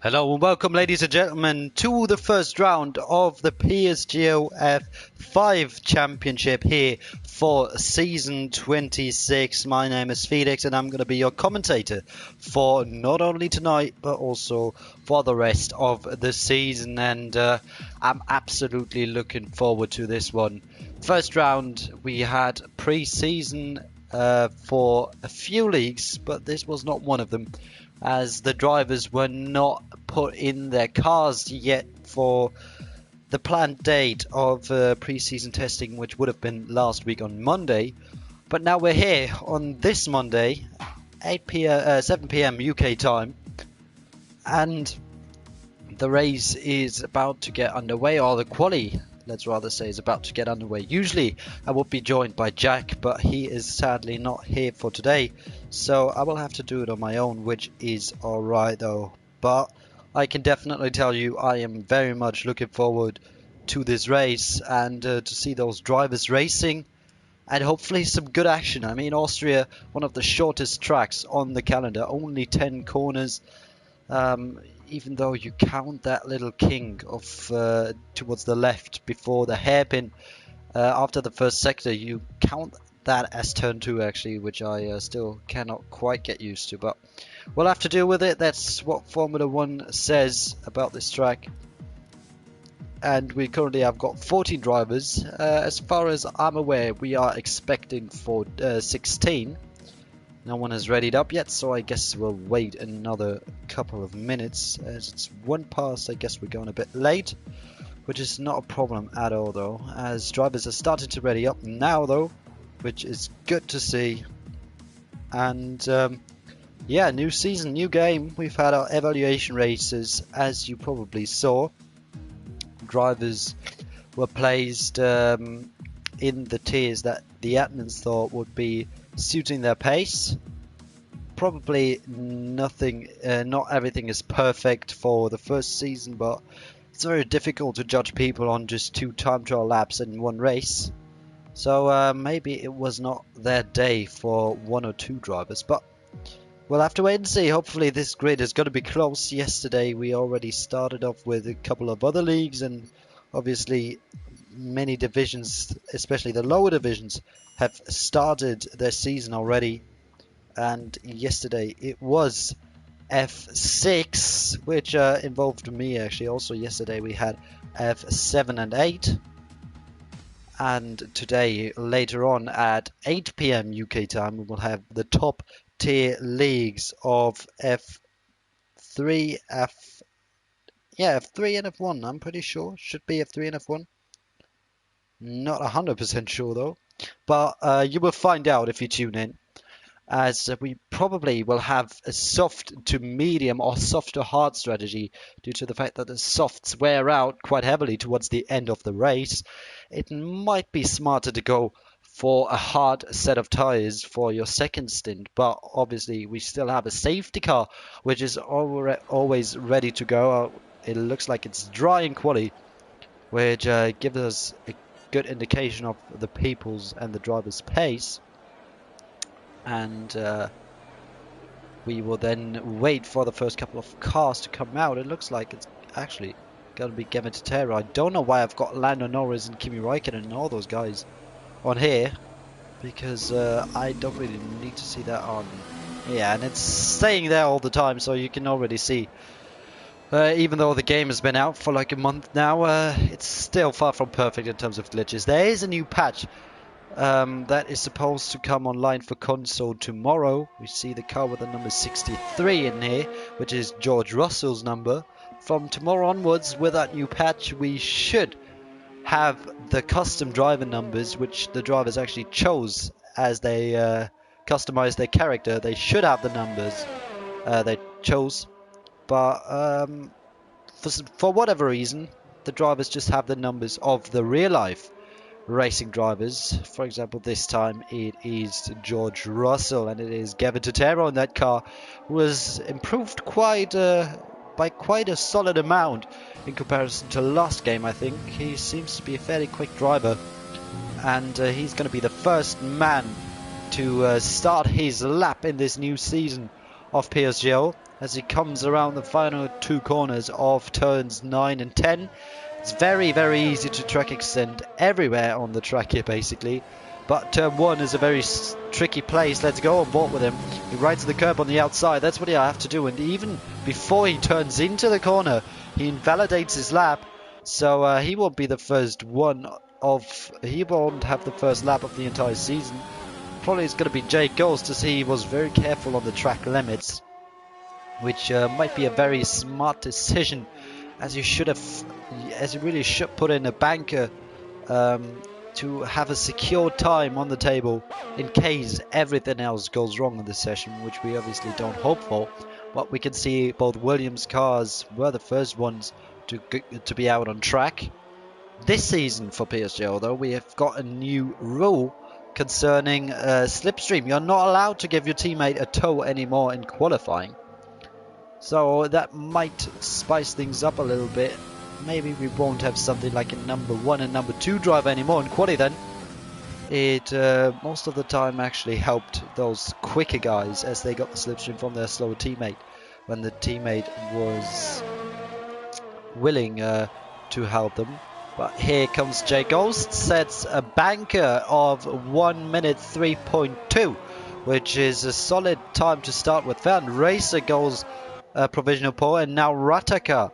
Hello and welcome, ladies and gentlemen, to the first round of the PSGL F5 Championship here for Season 26. My name is Felix and I'm going to be your commentator for not only tonight but also for the rest of the season, and I'm absolutely looking forward to this one. First round, we had pre-season for a few leagues, but this was not one of them, as the drivers were not put in their cars yet for the planned date of pre-season testing, which would have been last week on Monday. But now we're here on this Monday, 7 p.m. UK time, and the race is about to get underway, or the quali, let's rather say, is about to get underway. Usually I would be joined by Jack, but he is sadly not here for today, so I will have to do it on my own, which is alright though. But I can definitely tell you I am very much looking forward to this race and to see those drivers racing, and hopefully some good action. I mean, Austria, one of the shortest tracks on the calendar, only 10 corners. Even though you count that little king of towards the left before the hairpin after the first sector, you count that as turn 2 actually, which I still cannot quite get used to, but we'll have to deal with it. That's what Formula 1 says about this track. And we currently have got 14 drivers. As far as I'm aware, we are expecting for 16. No one has readied up yet, so I guess we'll wait another couple of minutes. As it's 1 past, I guess we're going a bit late, which is not a problem at all though, as drivers are starting to ready up now though, which is good to see. And yeah, new season, new game. We've had our evaluation races, as you probably saw. Drivers were placed in the tiers that the admins thought would be suiting their pace. Probably nothing, not everything is perfect for the first season, but it's very difficult to judge people on just 2 time trial laps in one race. So maybe it was not their day for 1 or 2 drivers, but we'll have to wait and see. Hopefully this grid is going to be close. Yesterday we already started off with a couple of other leagues, and obviously many divisions, especially the lower divisions, have started their season already. And yesterday it was F6, which involved me actually. Also yesterday we had F7 and 8. And today, later on at 8 p.m. UK time, we will have the top tier leagues of F3, F3 and F1. I'm pretty sure should be F3 and F1. Not 100% sure though, but you will find out if you tune in, as we probably will have a soft to medium or soft to hard strategy, due to the fact that the softs wear out quite heavily towards the end of the race. It might be smarter to go for a hard set of tires for your second stint, but obviously we still have a safety car which is always ready to go. It looks like it's dry in quali, which gives us a good indication of the people's and the driver's pace. And we will then wait for the first couple of cars to come out. It looks like it's actually going to be Tero. I don't know why I've got Lando Norris and Kimi Räikkönen and all those guys on here, because I don't really need to see that on. Yeah, and it's staying there all the time, so you can already see. Even though the game has been out for like a month now, it's still far from perfect in terms of glitches. There is a new patch that is supposed to come online for console tomorrow. We see the car with the number 63 in here, which is George Russell's number. From tomorrow onwards, with that new patch, we should have the custom driver numbers, which the drivers actually chose as they customized their character. They should have the numbers they chose, but for whatever reason, the drivers just have the numbers of the real life racing drivers. For example, this time it is George Russell and it is Tero in that car, who was improved by quite a solid amount in comparison to last game. I think he seems to be a fairly quick driver, and he's going to be the first man to start his lap in this new season of PSGL. as he comes around the final two corners of turns 9 and 10. It's very, very easy to track extend everywhere on the track here, basically. But turn 1 is a very tricky place. Let's go on board with him. He rides the curb on the outside. That's what he'll have to do. And even before he turns into the corner, he invalidates his lap. So he won't be the first one of... He won't have the first lap of the entire season. Probably it's going to be Jake Ghost, as he was very careful on the track limits, which might be a very smart decision, as you really should put in a banker to have a secure time on the table in case everything else goes wrong in this session, which we obviously don't hope for. But we can see both Williams cars were the first ones to be out on track. This season for PSGL, though, we have got a new rule concerning slipstream. You're not allowed to give your teammate a tow anymore in qualifying. So that might spice things up a little bit. Maybe we won't have something like a number 1 and number 2 driver anymore in quali then. It most of the time actually helped those quicker guys, as they got the slipstream from their slower teammate, when the teammate was willing to help them. But here comes Jay Ghost, sets a banker of 1 minute 3.2, which is a solid time to start with. Van Racer goes provisional pole, and now Rataka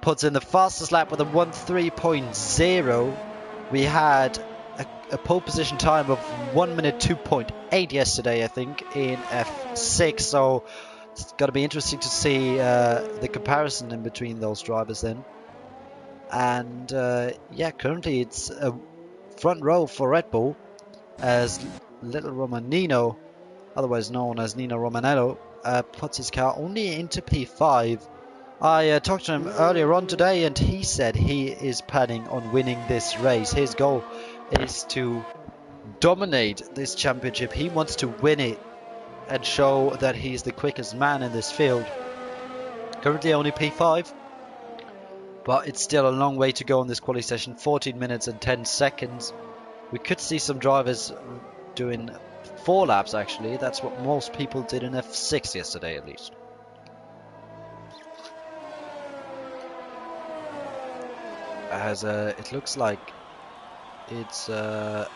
puts in the fastest lap with a 1:3.0. We had a pole position time of 1 minute 2.8 yesterday, I think, in F6. So it's got to be interesting to see the comparison in between those drivers then. And yeah, currently it's a front row for Red Bull, as Little Romanino, otherwise known as Nino Romanello, puts his car only into P5. I talked to him earlier on today, and he said he is planning on winning this race. His goal is to dominate this championship. He wants to win it and show that he's the quickest man in this field. Currently only P5, but it's still a long way to go in this quali session. 14 minutes and 10 seconds. We could see some drivers doing 4 laps, actually. That's what most people did in F6 yesterday, at least. As it looks like it's a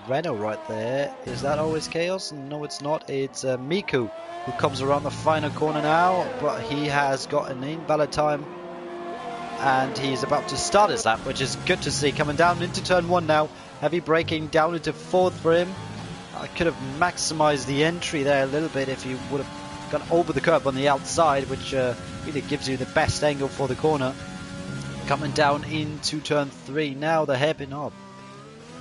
Renault right there. Is that always Chaos? No, it's not. It's Miku who comes around the final corner now, but he has got an invalid time, and he's about to start his lap, which is good to see. Coming down into turn 1 now. Heavy braking down into 4th for him. I could have maximized the entry there a little bit if you would have gone over the curb on the outside, which really gives you the best angle for the corner. Coming down into turn 3 now, the hairpin up.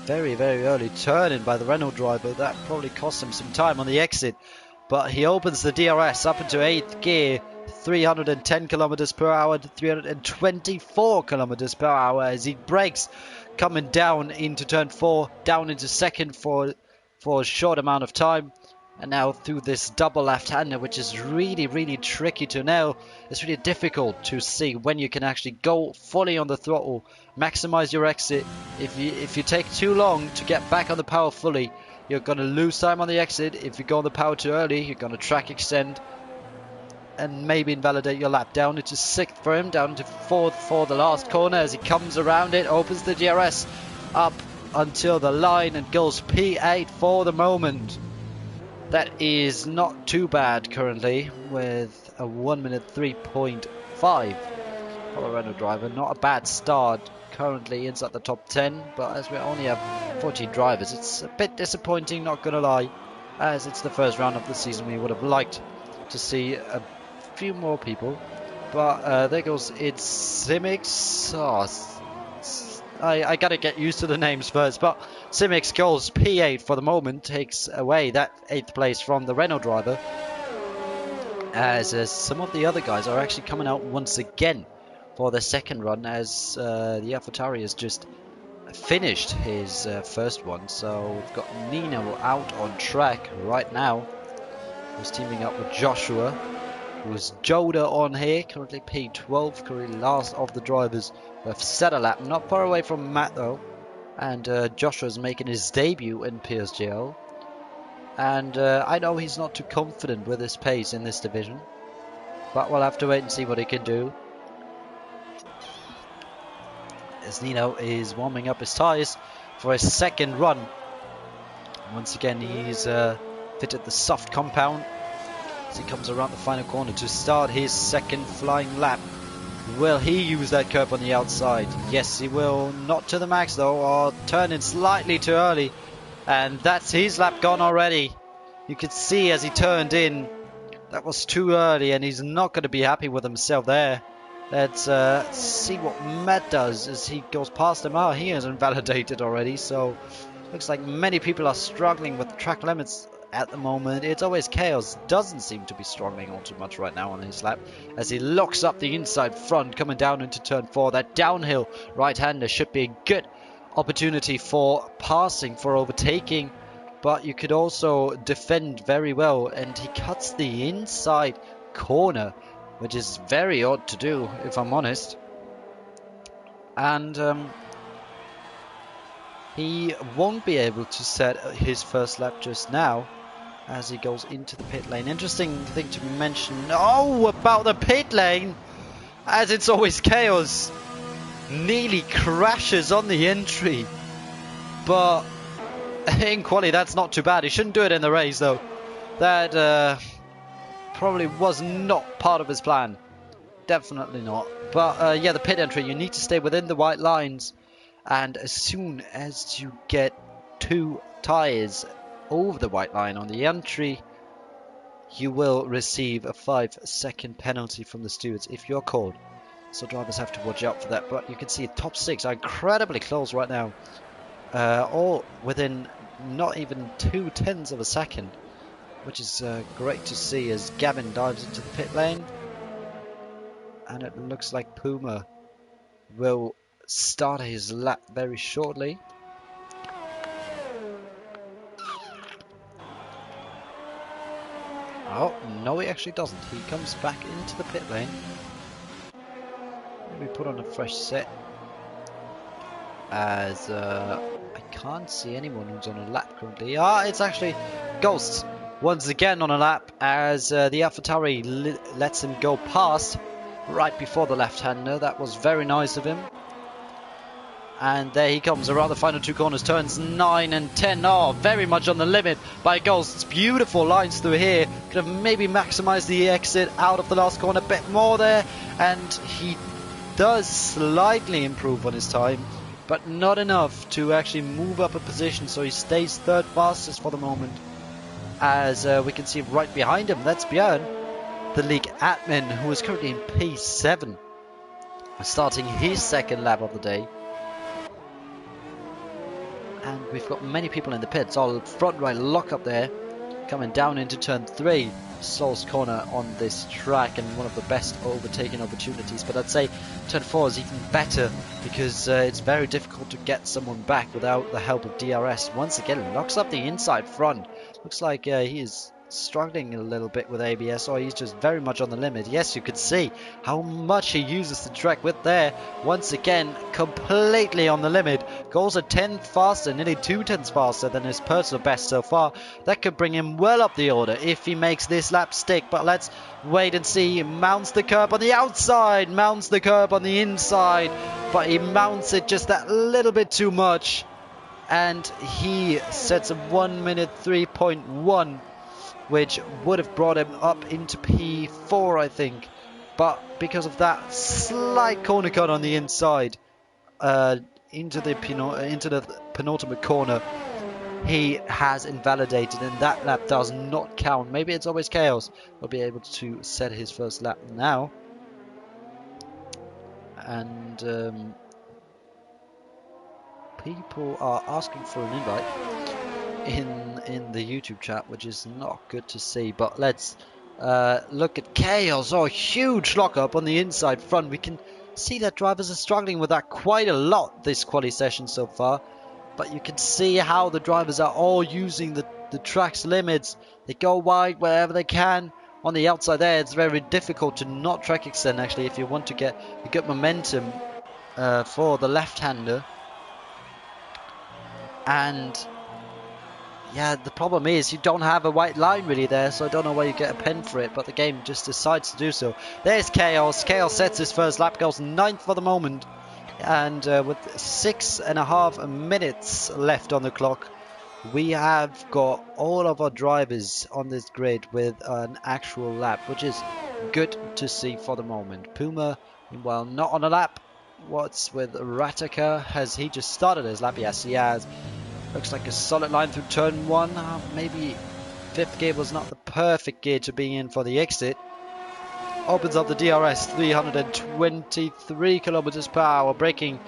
Very, very early turn-in by the Renault driver. That probably cost him some time on the exit. But he opens the DRS up into 8th gear. 310 kilometers per hour to 324 kilometers per hour as he brakes. Coming down into turn 4, down into 2nd for a short amount of time. And now through this double left-hander, which is really, really tricky to nail. It's really difficult to see when you can actually go fully on the throttle, maximize your exit. If you take too long to get back on the power fully, you're going to lose time on the exit. If you go on the power too early, you're going to track extend and maybe invalidate your lap. Down into 6th for him, down into 4th for the last corner as he comes around it, opens the DRS up until the line and goes P8 for the moment. That is not too bad currently, with a 1 minute 3.5 for a Renault driver. Not a bad start currently inside the top 10, but as we only have 14 drivers, it's a bit disappointing, not gonna lie, as it's the first round of the season. We would have liked to see a few more people, but there goes it's Simics. I gotta get used to the names first, but Simics goes P8 for the moment, takes away that 8th place from the Renault driver, as some of the other guys are actually coming out once again for the second run, as the AlphaTauri has just finished his first one. So we've got Nino out on track right now, who's teaming up with Joshua, who's Joda on here, currently P12, currently last of the drivers who have set a lap. Not far away from Matt though, and Joshua's making his debut in PSGL, and I know he's not too confident with his pace in this division, but we'll have to wait and see what he can do. As Nino is warming up his tyres for his second run. Once again, he's fitted the soft compound as he comes around the final corner to start his second flying lap. Will he use that curb on the outside? Yes, he will. Not to the max though, or turn in slightly too early. And that's his lap gone already. You could see as he turned in, that was too early, and he's not going to be happy with himself there. Let's see what Matt does as he goes past him. Oh, he is invalidated already, so looks like many people are struggling with track limits at the moment. It's always chaos. Doesn't seem to be struggling all too much right now on his lap as he locks up the inside front coming down into turn 4. That downhill right-hander should be a good opportunity for passing, for overtaking, but you could also defend very well, and he cuts the inside corner, which is very odd to do if I'm honest. And he won't be able to set his first lap just now as he goes into the pit lane. Interesting thing to mention, about the pit lane, as it's always chaos. Nearly crashes on the entry, but in quali that's not too bad. He shouldn't do it in the race though. That probably was not part of his plan. Definitely not. But yeah, the pit entry, you need to stay within the white lines, and as soon as you get 2 tyres over the white line on the entry, you will receive a 5-second penalty from the stewards if you're called. So drivers have to watch out for that. But you can see top 6 are incredibly close right now, all within not even 0.2 of a second, which is great to see as Gavin dives into the pit lane. And it looks like Puma will start his lap very shortly. Oh, no, he actually doesn't. He comes back into the pit lane. Let me put on a fresh set, as I can't see anyone who's on a lap currently. It's actually Ghosts once again on a lap, as the AlphaTauri lets him go past right before the left-hander. That was very nice of him. And there he comes around the final 2 corners, turns 9 and 10. Very much on the limit by Ghosts. Beautiful lines through here. Could have maybe maximized the exit out of the last corner a bit more there. And he does slightly improve on his time, but not enough to actually move up a position. So he stays 3rd fastest for the moment. As we can see right behind him, that's Björn, the league admin, who is currently in P7, starting his 2nd lap of the day. And we've got many people in the pits. All front right lock up there, coming down into turn 3, slowest corner on this track and one of the best overtaking opportunities. But I'd say turn 4 is even better because it's very difficult to get someone back without the help of DRS. Once again, locks up the inside front. Looks like he is struggling a little bit with ABS, or he's just very much on the limit. Yes, you could see how much he uses the track with there. Once again, completely on the limit. Goes a 10th faster, nearly 2/10 faster than his personal best so far. That could bring him well up the order if he makes this lap stick. But let's wait and see. He mounts the curb on the outside, mounts the curb on the inside, but he mounts it just that little bit too much. And he sets a 1 minute 3.1, which would have brought him up into P4, I think. But because of that slight corner cut on the inside, into the penultimate corner, he has invalidated, and that lap does not count. Maybe it's always chaos. He'll be able to set his first lap now. And people are asking for an invite in the YouTube chat, which is not good to see. But let's look at chaos. Huge lockup on the inside front. We can see that drivers are struggling with that quite a lot this quali session so far. But you can see how the drivers are all using the track's limits. They go wide wherever they can. On the outside there, it's very difficult to not track extend, actually, if you want to get a good momentum for the left-hander. And yeah, the problem is you don't have a white line really there, so I don't know why you get a pen for it, but the game just decides to do so. There's Chaos. Chaos sets his first lap, goes 9th for the moment, and with 6.5 minutes left on the clock, we have got all of our drivers on this grid with an actual lap, which is good to see for the moment. Puma, meanwhile, not on a lap. What's with Rataka? Has he just started his lap? Yes, he has. Looks like a solid line through turn 1. Maybe 5th gear was not the perfect gear to be in for the exit. Opens up the DRS, 323 kilometers per hour, braking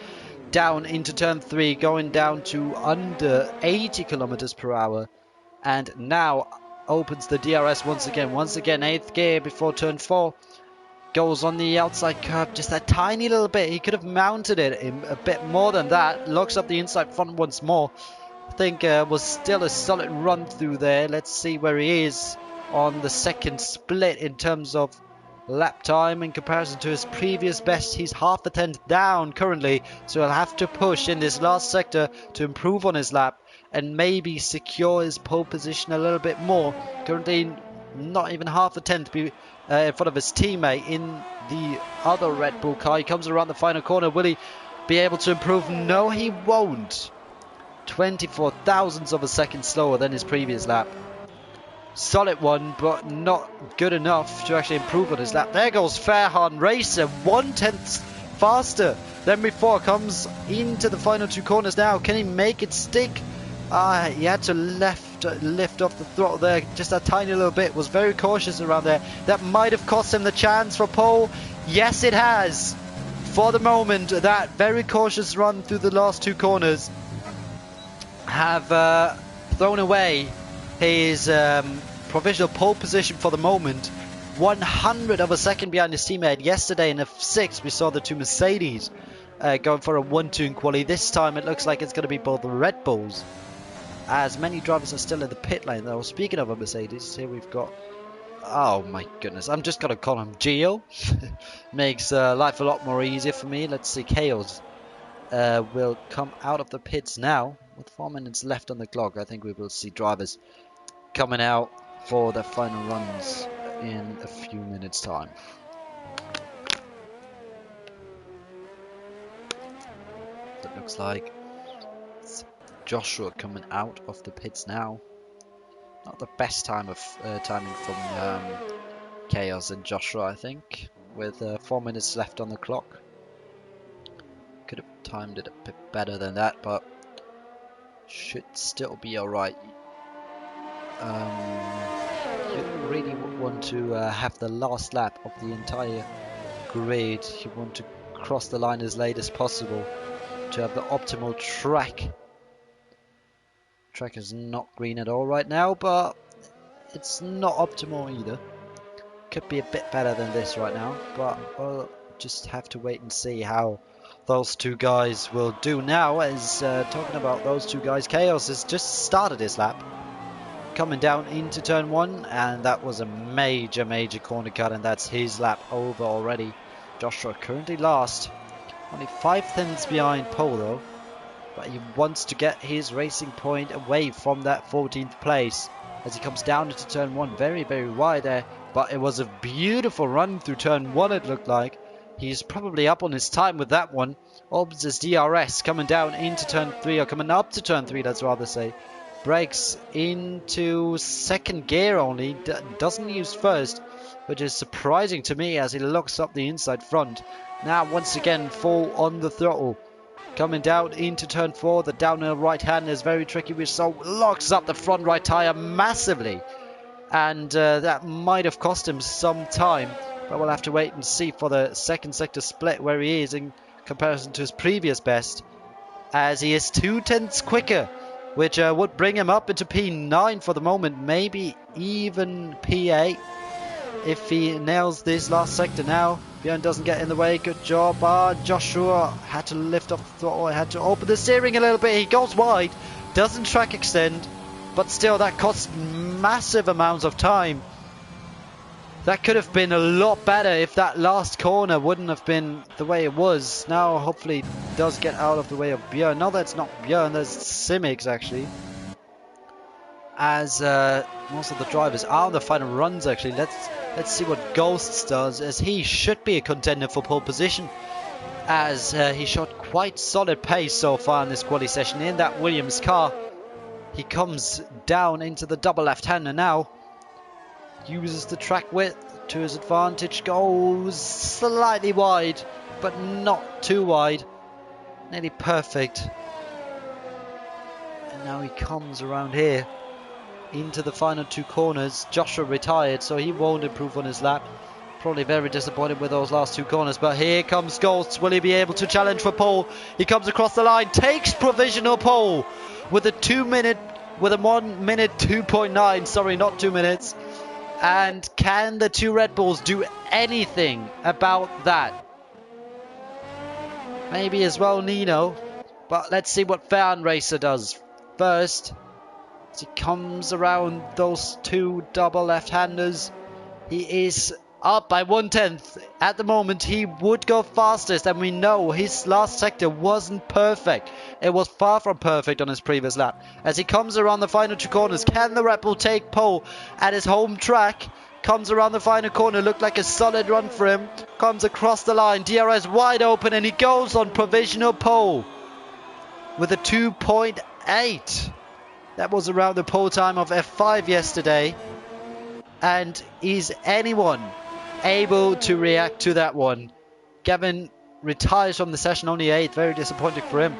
down into turn 3, going down to under 80 kilometers per hour. And now opens the DRS once again. Once again, 8th gear before turn 4. Goes on the outside curve just a tiny little bit. He could have mounted it a bit more than that. Locks up the inside front once more. I think was still a solid run through there. Let's see where he is on the second split in terms of lap time in comparison to his previous best. He's half a tenth down currently, so he'll have to push in this last sector to improve on his lap and maybe secure his pole position a little bit more. Currently not even half a tenth in front of his teammate in the other Red Bull car. He comes around the final corner. Will he be able to improve? No, he won't. 24 thousandths of a second slower than his previous lap. Solid one, but not good enough to actually improve on his lap. There goes Fairhorn Racer, 1/10 faster than before. Comes into the final 2 corners now. Can he make it stick? He had to lift off the throttle there just a tiny little bit. Was very cautious around there. That might have cost him the chance for pole. Yes, it has. For the moment, that very cautious run through the last 2 corners have thrown away his provisional pole position for the moment. 100 of a second behind his teammate. Yesterday in the 6th we saw the 2 Mercedes going for a 1-2 in quali. This time it looks like it's going to be both Red Bulls, as many drivers are still in the pit lane though. Speaking of a Mercedes, here we've got, oh my goodness, I'm just going to call him Gio. Makes life a lot more easier for me. Let's see, Chaos will come out of the pits now with 4 minutes left on the clock. I think we will see drivers coming out for their final runs in a few minutes time. It looks like it's Joshua coming out of the pits now. Not the best timing from Chaos and Joshua, I think, with 4 minutes left on the clock. Could have timed it a bit better than that, but should still be alright. You really would want to have the last lap of the entire grid. You want to cross the line as late as possible to have the optimal track. Track is not green at all right now, but it's not optimal either. Could be a bit better than this right now, but we'll just have to wait and see how those 2 guys will do now. As talking about those 2 guys, Chaos has just started his lap, coming down into turn 1, and that was a major corner cut, and that's his lap over already. Joshua currently last, only 5 tenths behind pole though, but he wants to get his racing point away from that 14th place as he comes down into turn 1. Very wide there, but it was a beautiful run through turn 1 it looked like. He's probably up on his time with that one. Opens his DRS, coming down into turn 3, or coming up to turn 3, let's rather say. Brakes into 2nd gear only, doesn't use 1st, which is surprising to me as he locks up the inside front. Now once again full on the throttle. Coming down into turn 4, the downhill right hand is very tricky, which so locks up the front right tyre massively. And that might have cost him some time. But we'll have to wait and see for the 2nd sector split where he is in comparison to his previous best, as he is 2 tenths quicker, which would bring him up into P9 for the moment, maybe even P8 if he nails this last sector now. Björn doesn't get in the way, good job. Joshua had to lift off the throttle, had to open the steering a little bit. He goes wide, doesn't track extend, but still that costs massive amounts of time. That could have been a lot better if that last corner wouldn't have been the way it was. Now hopefully he does get out of the way of Björn. No, that's not Björn, that's Simics actually. as most of the drivers are on the final runs. Actually, let's see what Ghosts does, as he should be a contender for pole position, as he shot quite solid pace so far in this quali session in that Williams car. He comes down into the double left-hander now, uses the track width to his advantage, goes slightly wide but not too wide, nearly perfect. And now he comes around here into the final two corners. Joshua retired, so he won't improve on his lap. Probably very disappointed with those last two corners, but here comes Ghosts. Will he be able to challenge for pole? He comes across the line, takes provisional pole with a 1 minute 2.9, sorry, not 2 minutes. And can the two Red Bulls do anything about that? Maybe as well Nino, but let's see what Fan Racer does first. As he comes around those two double left-handers, he is up by 1/10. At the moment, he would go fastest, and we know his last sector wasn't perfect. It was far from perfect on his previous lap. As he comes around the final two corners, can the Red Bull take pole at his home track? Comes around the final corner, looked like a solid run for him. Comes across the line, DRS wide open, and he goes on provisional pole with a 2.8. That was around the pole time of F5 yesterday. And is anyone able to react to that one? Gavin retires from the session, only 8th. Very disappointing for him.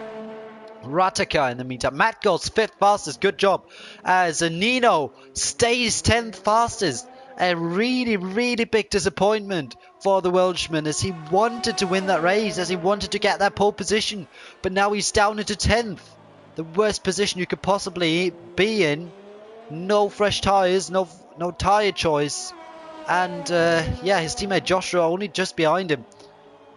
Rataka in the meantime. Matt goes 5th fastest. Good job. As Nino stays 10th fastest. A really, really big disappointment for the Welshman, as he wanted to win that race, as he wanted to get that pole position. But now he's down into 10th. The worst position you could possibly be in. No fresh tyres, no tyre choice. And yeah, his teammate Joshua only just behind him.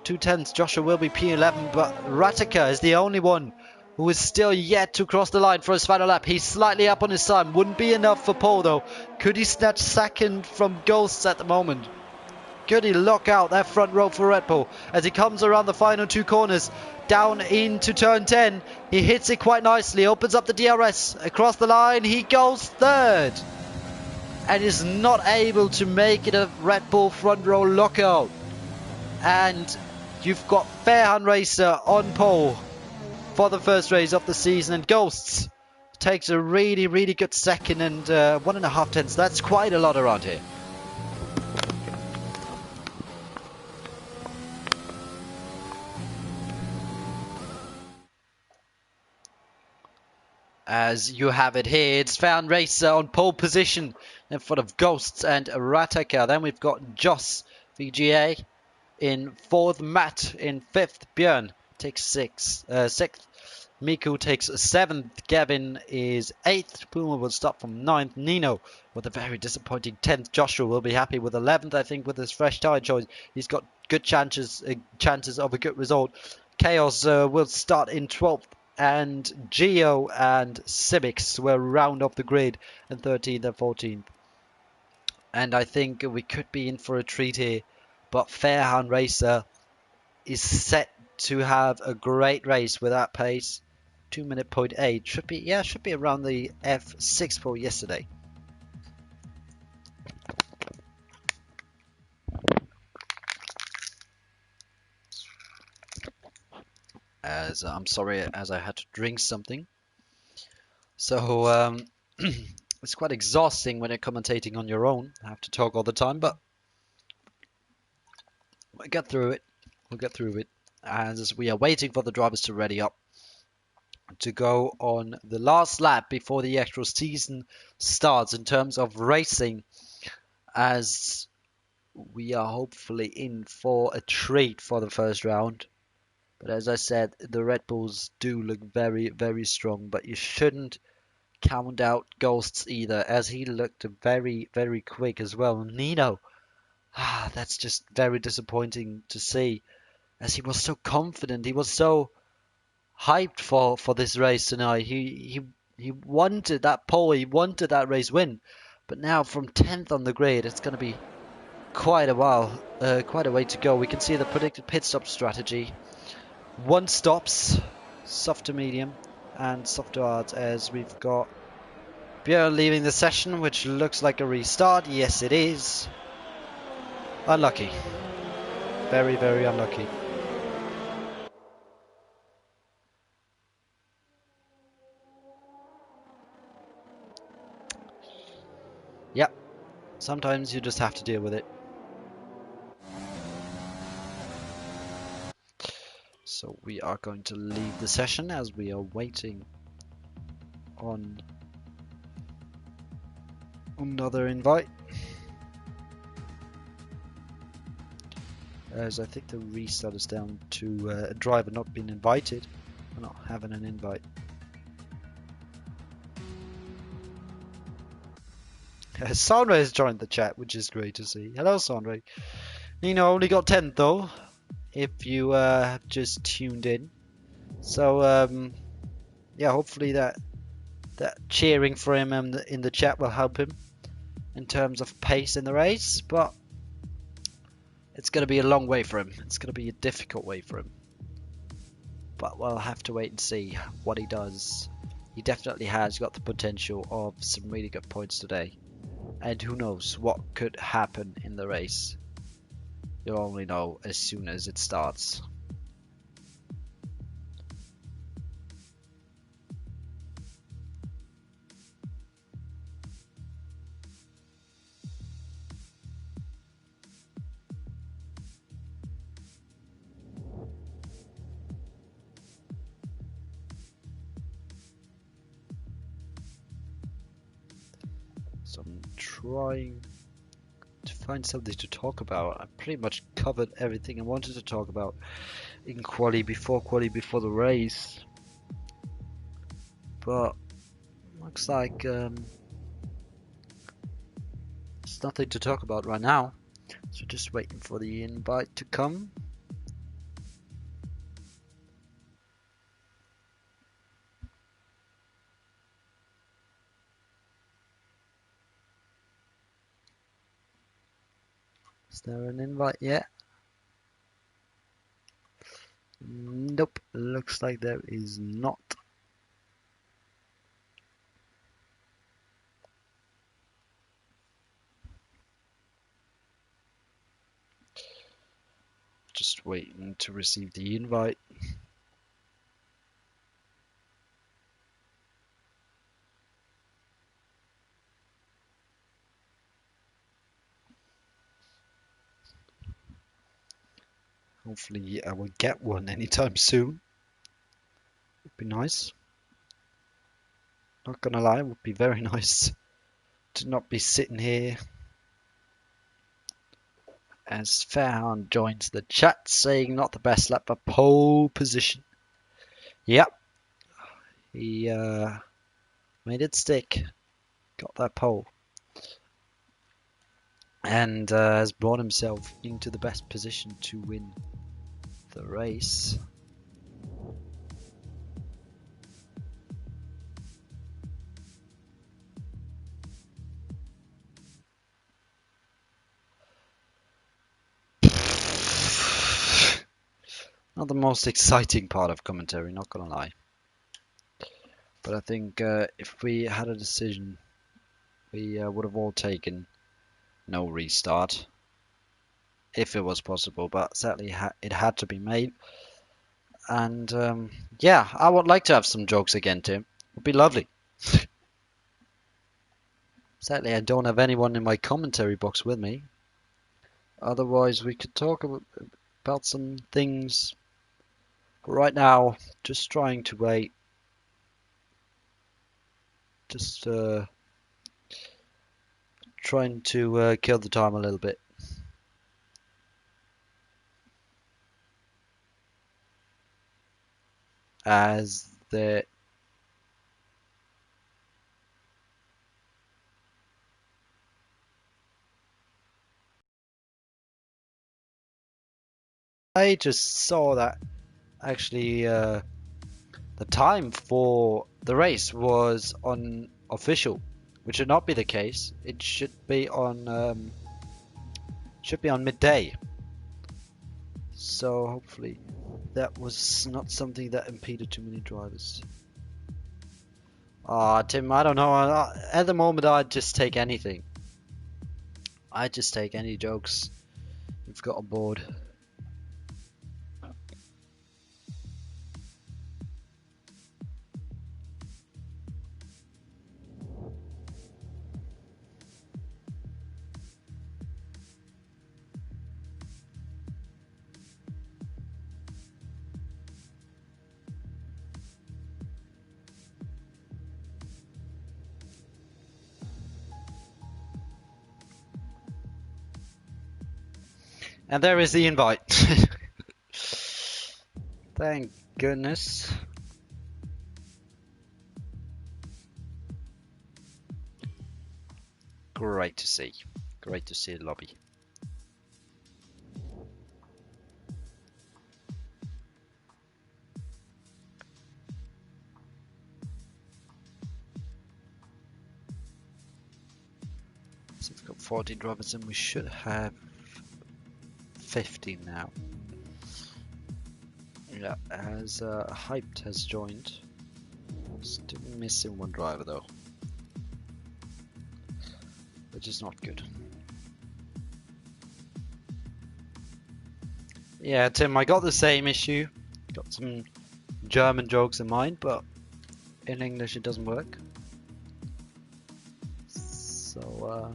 2/10. Joshua will be P11, but Rataka is the only one who is still yet to cross the line for his final lap. He's slightly up on his time. Wouldn't be enough for pole though. Could he snatch second from Ghosts at the moment? Could he lock out that front row for Red Bull as he comes around the final two corners down into turn 10? He hits it quite nicely, opens up the DRS across the line. He goes 3rd and is not able to make it a Red Bull front row lockout. And you've got Fairhan Racer on pole for the first race of the season, and Ghosts takes a really, really good second and 1.5 tenths. That's quite a lot around here. As you have it here, it's Fan Racer on pole position in front of Ghosts and Rataka. Then we've got Joss VGA in 4th, Matt in 5th, Björn takes 6th, Miku takes 7th, Gavin is 8th, Puma will stop from 9th, Nino with a very disappointing 10th, Joshua will be happy with 11th, I think, with his fresh tyre choice. He's got good chances of a good result. Chaos will start in 12th, and Geo and Civics will round off the grid in 13th and 14th. And I think we could be in for a treat here, but Fairhan Racer is set to have a great race with that pace. 2 minute 0.8 should be around the F6 pole yesterday. As I'm sorry, as I had to drink something. So it's quite exhausting when you're commentating on your own. I have to talk all the time, but we'll get through it. As we are waiting for the drivers to ready up to go on the last lap before the actual season starts in terms of racing, as we are hopefully in for a treat for the first round. But as I said, the Red Bulls do look very, very strong, but you shouldn't count out Ghosts either, as he looked very, very quick as well. Nino, that's just very disappointing to see, as he was so confident, he was so hyped for this race tonight. He wanted that pole, he wanted that race win, but now from 10th on the grid, it's going to be quite a way to go. We can see the predicted pit stop strategy. 1 stops, soft to medium and soft to hard, as we've got Björn leaving the session, which looks like a restart. Yes, it is. Unlucky. Very, very unlucky. Yep. Sometimes you just have to deal with it. So we are going to leave the session as we are waiting on another invite. As I think the restart is down to a driver not being invited or not having an invite. Sandra has joined the chat, which is great to see. Hello, Sandra. Nino only got 10th though, if you have just tuned in. So yeah, hopefully that cheering for him in the chat will help him in terms of pace in the race, but it's going to be a long way for him. It's going to be a difficult way for him. But we'll have to wait and see what he does. He definitely has got the potential of some really good points today. And who knows what could happen in the race. You'll only know as soon as it starts. So I'm trying to find something to talk about. I pretty much covered everything I wanted to talk about in quali before the race. But looks like there's nothing to talk about right now. So just waiting for the invite to come. Is there an invite yet? Nope, looks like there is not. Just waiting to receive the invite. Hopefully I will get one anytime soon. Would be nice. Not gonna lie, it would be very nice to not be sitting here. As Fairhound joins the chat saying not the best lap but pole position. Yep. He made it stick. Got that pole. And has brought himself into the best position to win the race. Not the most exciting part of commentary, not gonna lie. But I think if we had a decision, we would have all taken no restart. If it was possible, but sadly it had to be made. And yeah, I would like to have some jokes again, Tim. It would be lovely. Sadly, I don't have anyone in my commentary box with me. Otherwise, we could talk about some things. But right now, just trying to wait. Just trying to kill the time a little bit. As the I just saw that actually the time for the race was unofficial, which should not be the case. It should be on midday. So hopefully that was not something that impeded too many drivers. Ah, Tim, I don't know. At the moment, I'd just take anything. I'd just take any jokes you've got on board. And there is the invite. Thank goodness. Great to see. Great to see the lobby. So we've got 14 drivers and we should have 15 now. Yeah, as Hyped has joined. Still missing one driver though, which is not good. Yeah, Tim, I got the same issue. Got some German jokes in mind, but in English it doesn't work. So,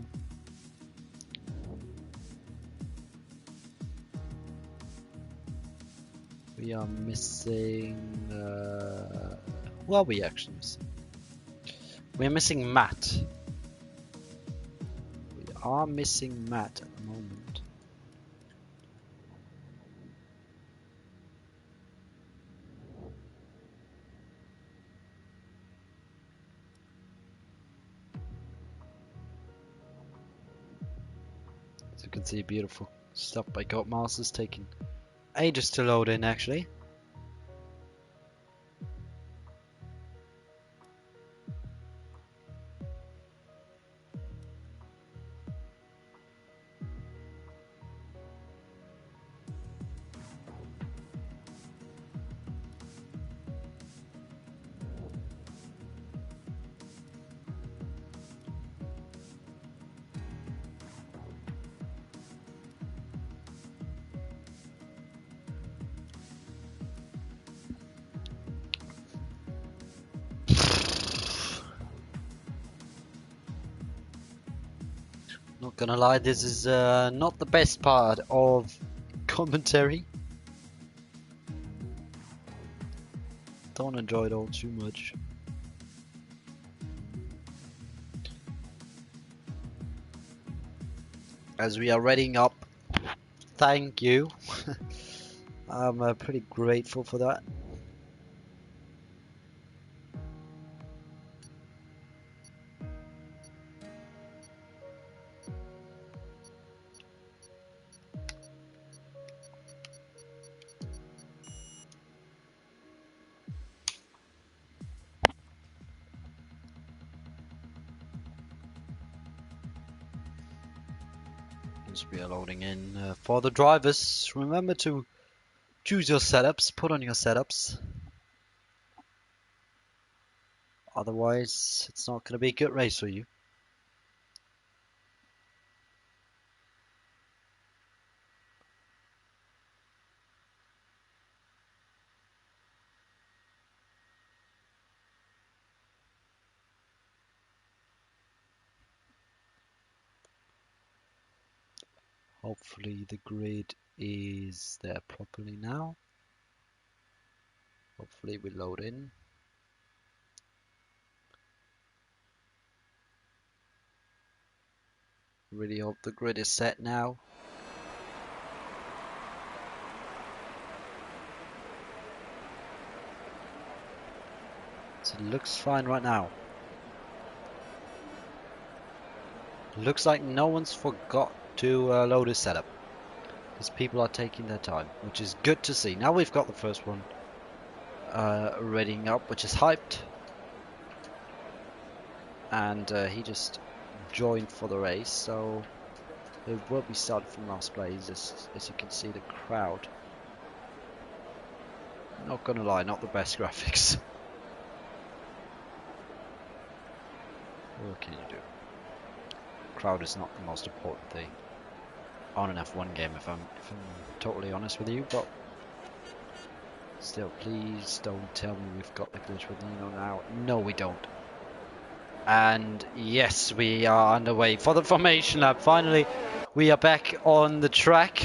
we are missing. Who are we actually missing? We're missing Matt. We are missing Matt at the moment. As you can see, beautiful stuff by Goatmasters, taking ages to load in actually. Not gonna lie, this is not the best part of commentary. Don't enjoy it all too much. As we are readying up, thank you. I'm pretty grateful for that. As we are loading in for the drivers, remember to choose your setups, put on your setups. Otherwise, it's not going to be a good race for you. Hopefully the grid is there properly now. Hopefully we load in. Really hope the grid is set now. So it looks fine right now. Looks like no one's forgot to load his setup. Because people are taking their time, which is good to see. Now we've got the first one readying up, which is Hyped. And he just joined for the race, so it will be started from last place. As you can see, the crowd, not gonna lie, not the best graphics. What can you do? Crowd is not the most important thing on an F1 game, if I'm totally honest with you, but still, please don't tell me we've got the glitch with Nino now. No, we don't. And yes, we are underway for the formation lap. Finally, we are back on the track.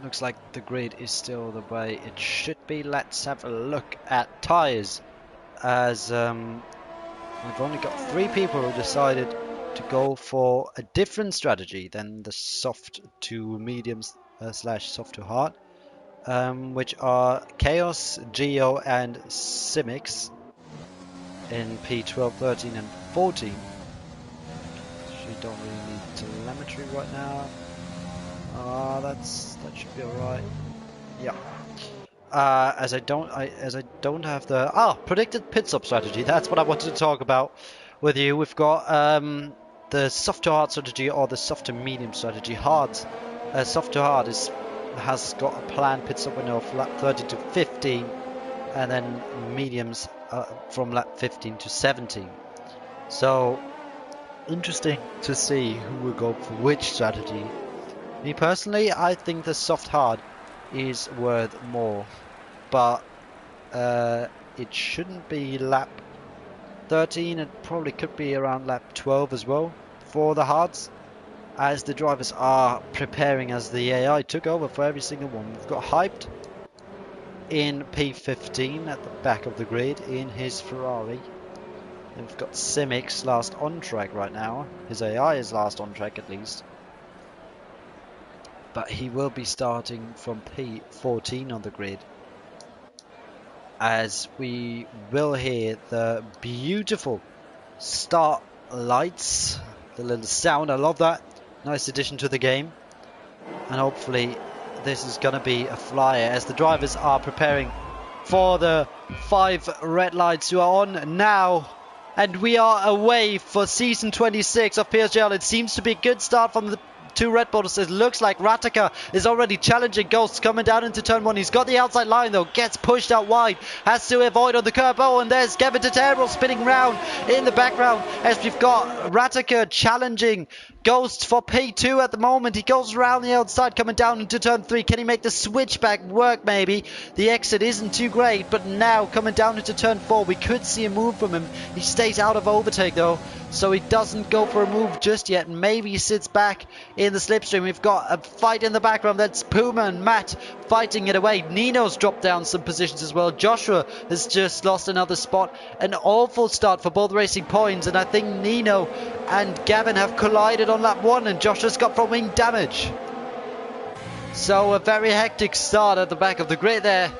Looks like the grid is still the way it should be. Let's have a look at tyres, as we've only got 3 people who decided to go for a different strategy than the soft to medium slash soft to hard, which are Chaos, Geo and Simics in P12, 13 and 14. We don't really need telemetry right now. That should be alright. Yeah. As I don't have the predicted pit stop strategy. That's what I wanted to talk about with you. We've got the soft to hard strategy or the soft to medium strategy. Soft to hard has got a planned pit stop window of lap 30 to 15, and then mediums from lap 15 to 17. So interesting to see who will go for which strategy. Me personally, I think the soft hard is worth more, but it shouldn't be lap 13. It probably could be around lap 12 as well for the hards, as the drivers are preparing, as the AI took over for every single one. We've got Hyped in P15 at the back of the grid in his Ferrari. And we've got Simics last on track right now. His AI is last on track at least. But he will be starting from P14 on the grid, as we will hear the beautiful start lights, the little sound. I love that. Nice addition to the game. And hopefully this is going to be a flyer, as the drivers are preparing for the 5 red lights who are on now. And we are away for season 26 of PSGL. It seems to be a good start from the 2 Red Bulls. It looks like Rataka is already challenging Ghosts coming down into turn 1. He's got the outside line though, gets pushed out wide, has to avoid on the curb. Oh, and there's Kevin Tatero spinning round in the background, as we've got Rataka challenging Ghost for P2 at the moment. He goes around the outside coming down into turn 3. Can he make the switchback work? Maybe. The exit isn't too great, but now coming down into turn 4, we could see a move from him. He stays out of overtake though, so he doesn't go for a move just yet. Maybe he sits back in the slipstream. We've got a fight in the background. That's Puma and Matt fighting it away. Nino's dropped down some positions as well. Joshua has just lost another spot. An awful start for both Racing Points, and I think Nino and Gavin have collided on lap 1, and Joshua's got front wing damage. So a very hectic start at the back of the grid there,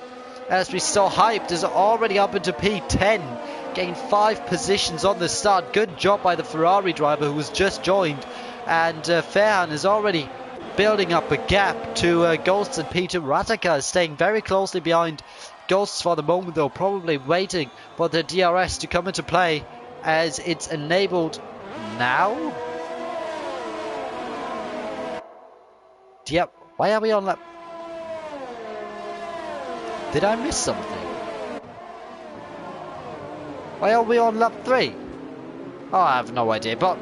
as we saw Hyped is already up into P10, gained 5 positions on the start. Good job by the Ferrari driver who was just joined, and Fairhan is already building up a gap to Ghosts and Peter. Rataka is staying very closely behind Ghosts for the moment though, probably waiting for the DRS to come into play, as it's enabled now. Yep, why are we on lap? Did I miss something? Why are we on lap 3? Oh, I have no idea, but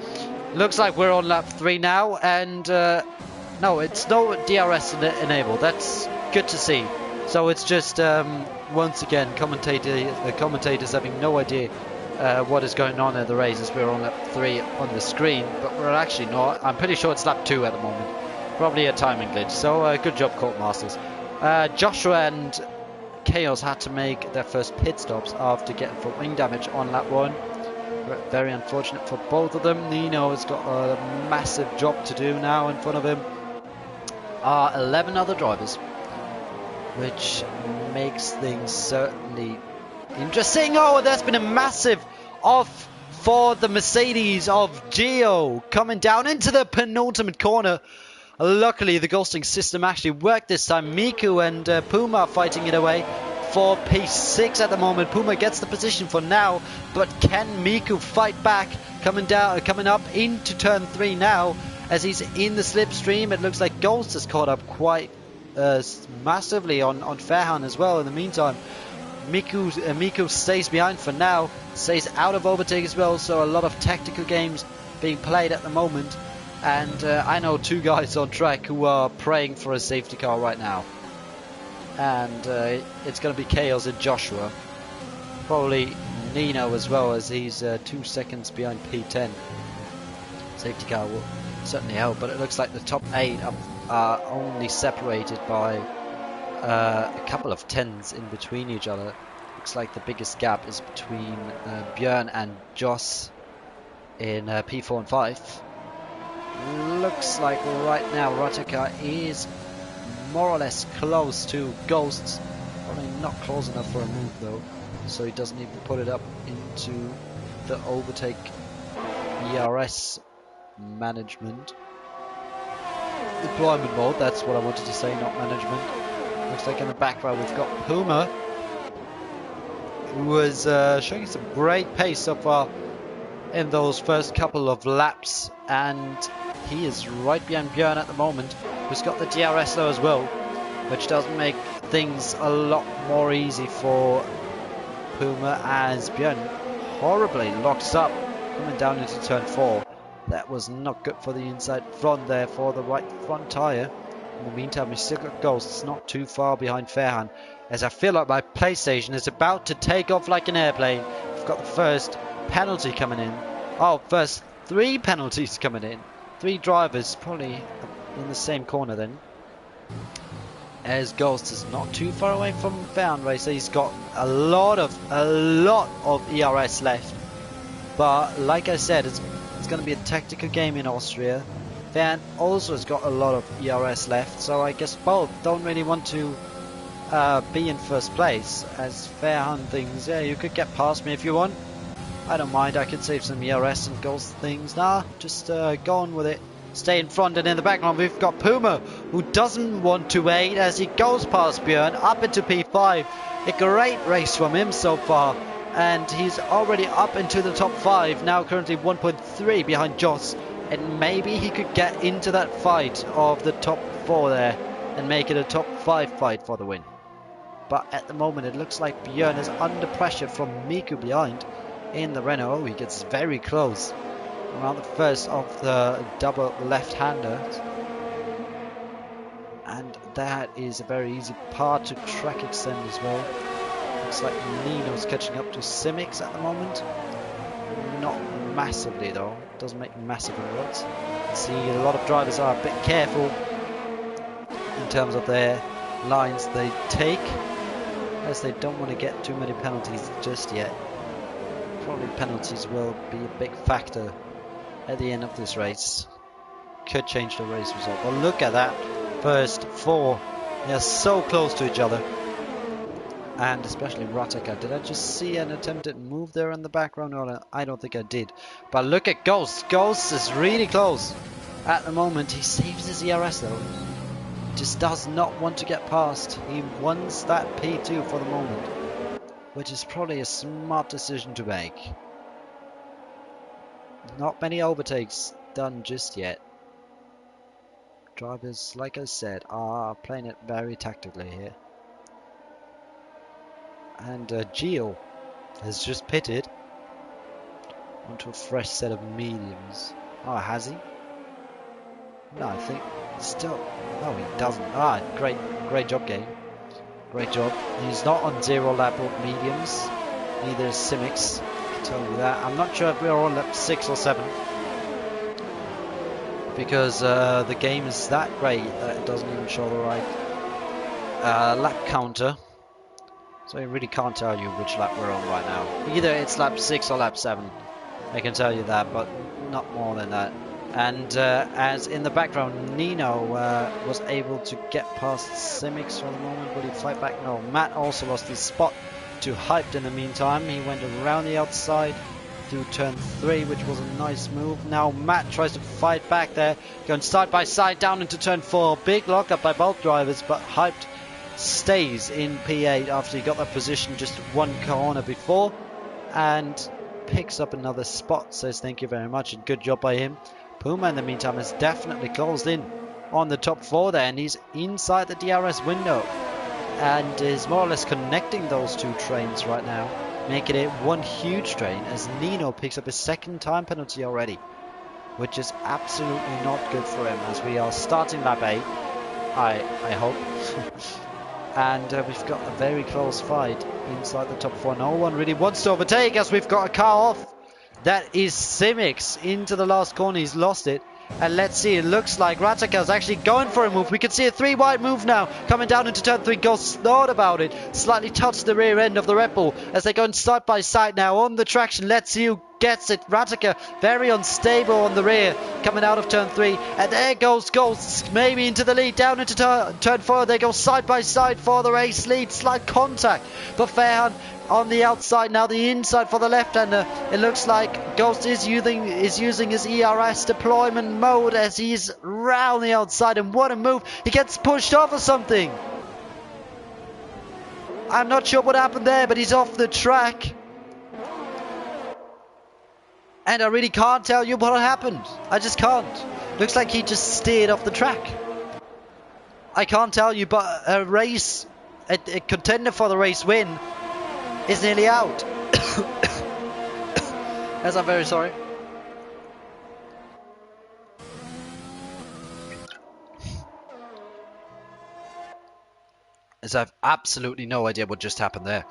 looks like we're on lap 3 now, and no, it's no DRS enabled. That's good to see. So it's just once again commentators having no idea what is going on at the races. We're on lap 3 on the screen, but we're actually not. I'm pretty sure it's lap 2 at the moment. Probably a timing glitch. So good job, Colt Masters. Joshua and Chaos had to make their first pit stops after getting front wing damage on lap 1. Very unfortunate for both of them. Nino has got a massive job to do now in front of him. 11 other drivers, which makes things certainly interesting. Oh, there's been a massive off for the Mercedes of Gio coming down into the penultimate corner. Luckily, the ghosting system actually worked this time. Miku and Puma fighting it away for P6 at the moment. Puma gets the position for now, but can Miku fight back? Coming up into turn 3 now, as he's in the slipstream. It looks like Ghost has caught up quite massively on Fairhan as well in the meantime. Miku stays behind for now, stays out of overtake as well, so a lot of tactical games being played at the moment. And I know two guys on track who are praying for a safety car right now. And it's going to be Chaos and Joshua. Probably Nino as well, as he's 2 seconds behind P10. Safety car will certainly help, but it looks like the top 8 are only separated by a couple of tens in between each other. Looks like the biggest gap is between Björn and Joss in P4 and 5. Looks like right now Rotaka is more or less close to Ghosts. Probably not close enough for a move though, so he doesn't even put it up into the overtake ERS management. Deployment mode, that's what I wanted to say, not management. Looks like in the background we've got Puma, who was showing some great pace so far in those first couple of laps, and he is right behind Björn at the moment, who's got the DRS though as well, which does make things a lot more easy for Puma, as Björn horribly locks up coming down into turn 4. That was not good for the inside front there for the right front tyre. In the meantime, we still got Ghosts not too far behind Fairhan, as I feel like my PlayStation is about to take off like an airplane. We've got the first penalty coming in. Oh, first 3 penalties coming in. 3 drivers probably in the same corner then. As Ghost is not too far away from Fairhan Racer. He's got a lot of ERS left. But like I said, it's going to be a tactical game in Austria. Fairhan also has got a lot of ERS left, so I guess both don't really want to be in first place, as Fairhan thinks, yeah, you could get past me if you want. I don't mind, I can save some ERS and Ghost things. Nah, just go on with it. Stay in front, and in the background we've got Puma, who doesn't want to wait as he goes past Björn up into P5. A great race from him so far, and he's already up into the top 5, now currently 1.3 behind Joss, and maybe he could get into that fight of the top 4 there and make it a top 5 fight for the win. But at the moment it looks like Björn is under pressure from Miku behind in the Renault. Oh, he gets very close around the first of the double left-handers, and that is a very easy part to track extend as well. Looks like Nino's catching up to Simics at the moment. Not massively though, doesn't make massive inroads. See, a lot of drivers are a bit careful in terms of their lines they take, as they don't want to get too many penalties just yet. Probably penalties will be a big factor at the end of this race. Could change the race result. But look at that first 4. They're so close to each other. And especially Rataka. Did I just see an attempted move there in the background? Or I don't think I did. But look at Ghost. Ghost is really close at the moment. He saves his ERS though. Just does not want to get past. He wants that P2 for the moment, which is probably a smart decision to make. Not many overtakes done just yet. Drivers, like I said, are playing it very tactically here. And Gio has just pitted onto a fresh set of mediums. Oh, has he? No, I think still. No, he doesn't. Ah, great job, game. Great job. He's not on 0 lap of mediums. Neither is Simics. I can tell you that. I'm not sure if we're on lap 6 or 7. Because the game is that great that it doesn't even show the right lap counter. So I really can't tell you which lap we're on right now. Either it's lap 6 or lap 7. I can tell you that, but not more than that. And as in the background, Nino was able to get past Simics for the moment. Will he fight back? No. Matt also lost his spot to Hyped in the meantime. He went around the outside through turn 3, which was a nice move. Now Matt tries to fight back there, going side by side down into turn 4. Big lockup by both drivers, but Hyped stays in P8 after he got that position just 1 corner before, and picks up another spot. Says thank you very much and good job by him. Puma in the meantime has definitely closed in on the top 4 there, and he's inside the DRS window. and is more or less connecting those two trains right now, making it one huge train as Nino picks up his second time penalty already, which is absolutely not good for him as we are starting lap 8, I hope. And we've got a very close fight inside the top 4. No one really wants to overtake as we've got a car off. That is Simics into the last corner. He's lost it. And let's see, it looks like Rataka's actually going for a move. We can see a 3 wide move now. Coming down into turn 3, goes slowed about it. Slightly touched the rear end of the Red Bull as they're going side by side now on the traction. Let's see who gets it. Rataka very unstable on the rear coming out of turn 3. And there goes Ghosts maybe into the lead. Down into turn 4. They go side by side for the race lead. Slight contact. But Fairhan on the outside now, the inside for the left-hander. It looks like Ghost is using his ERS deployment mode as he's round the outside, and what a move. He gets pushed off or something. I'm not sure what happened there, but he's off the track. And I really can't tell you what happened. I just can't. Looks like he just steered off the track. I can't tell you, but a contender for the race win is nearly out. As I'm very sorry. As I've absolutely no idea what just happened there.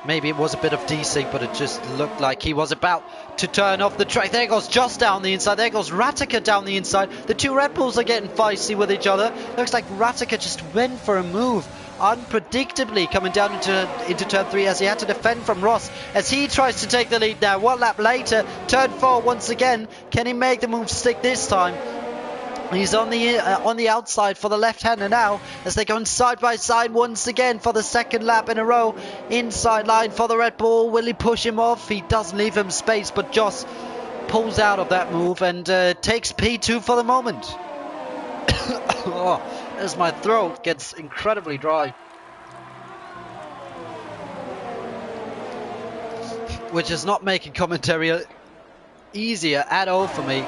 Maybe it was a bit of desync, but it just looked like he was about to turn off the track. There goes Joss down the inside. There goes Rataka down the inside. The two Red Bulls are getting feisty with each other. Looks like Rataka just went for a move unpredictably coming down into turn 3 as he had to defend from Ross as he tries to take the lead now. One lap later, turn 4 once again. Can he make the move stick this time? He's on the outside for the left-hander now as they're going side by side once again for the second lap in a row. Inside line for the Red Bull. Will he push him off? He doesn't leave him space, but Joss pulls out of that move and takes P2 for the moment. Oh, as my throat gets incredibly dry. Which is not making commentary easier at all for me.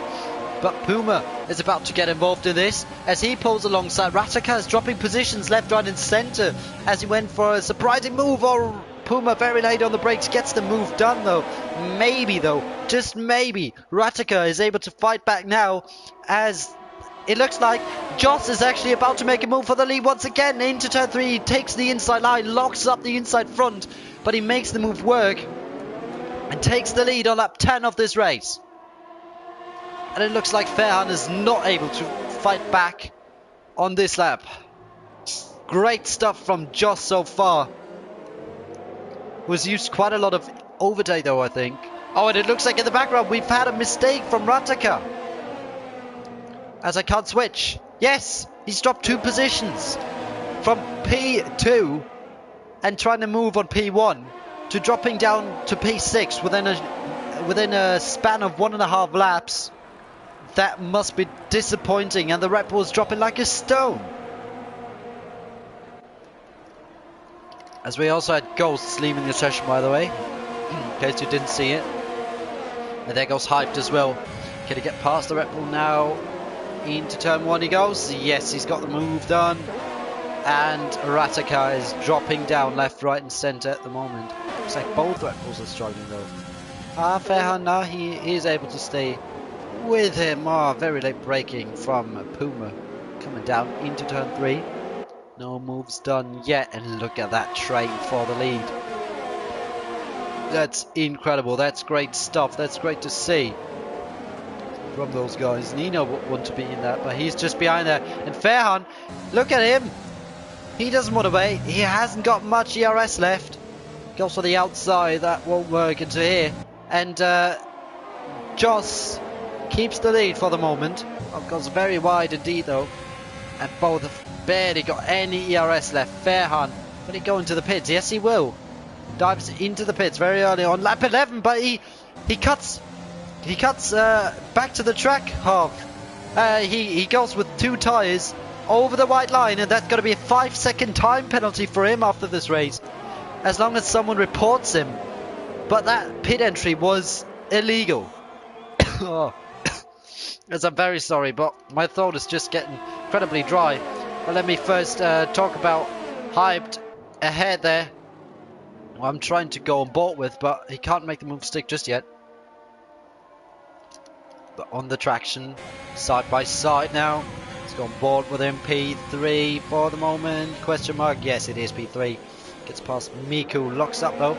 But Puma is about to get involved in this as he pulls alongside. Rataka is dropping positions left, right and centre as he went for a surprising move. Or Puma very late on the brakes gets the move done though. Maybe though, just maybe, Rataka is able to fight back now as it looks like Joss is actually about to make a move for the lead once again into turn 3. He takes the inside line, locks up the inside front, but he makes the move work and takes the lead on lap 10 of this race. And it looks like Fairhan is not able to fight back on this lap. Great stuff from Joss so far. Who's used quite a lot of overtake though, I think. Oh, and it looks like in the background we've had a mistake from Rataka. As I can't switch. Yes, he's dropped 2 positions. From P2 and trying to move on P1 to dropping down to P6 within a span of 1.5 laps. That must be disappointing, and the Red Bull's dropping like a stone. As we also had Ghosts leaving the session, by the way, in case you didn't see it. And there goes Hyped as well. Can he get past the Red Bull now? Into turn 1 he goes. Yes, he's got the move done. And Rataka is dropping down left, right and centre at the moment. Looks like both Red Bulls are struggling though. Fairhan now, he is able to stay with him. Very late braking from Puma coming down into turn 3. No moves done yet, and look at that train for the lead. That's incredible. That's great stuff. That's great to see from those guys. Nino would want to be in that, but he's just behind there. And Fairhan, look at him. He doesn't want to wait. He hasn't got much ERS left. Goes for the outside. That won't work into here. And Joss keeps the lead for the moment. Goes very wide indeed though. And both have barely got any ERS left. Fairhan, will he go into the pits? Yes, he will. Dives into the pits very early on lap 11, but he cuts back to the track half. He goes with 2 tyres over the white line, and that's going to be a 5-second time penalty for him after this race, as long as someone reports him. But that pit entry was illegal. As I'm very sorry, but my throat is just getting incredibly dry. But let me first talk about Hyped ahead there. Well, I'm trying to go on board with, but he can't make the move stick just yet. But on the traction, side by side now. Let's go on board with him. P3 for the moment. Question mark. Yes, it is P3. Gets past Miku. Locks up though.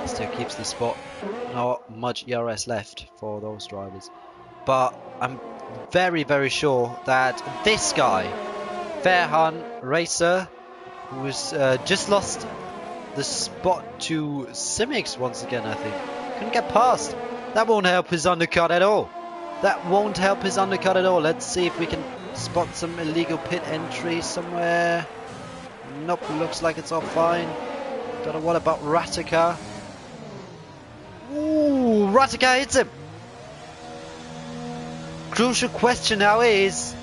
Still keeps the spot. Not much ERS left for those drivers. But I'm very, very sure that this guy, Fairhan Racer, who's just lost the spot to Simics once again, I think. Couldn't get past. That won't help his undercut at all. That won't help his undercut at all. Let's see if we can spot some illegal pit entry somewhere. Nope, looks like it's all fine. Don't know what about Ratica. Ooh, Ratica hits him. Crucial question now is,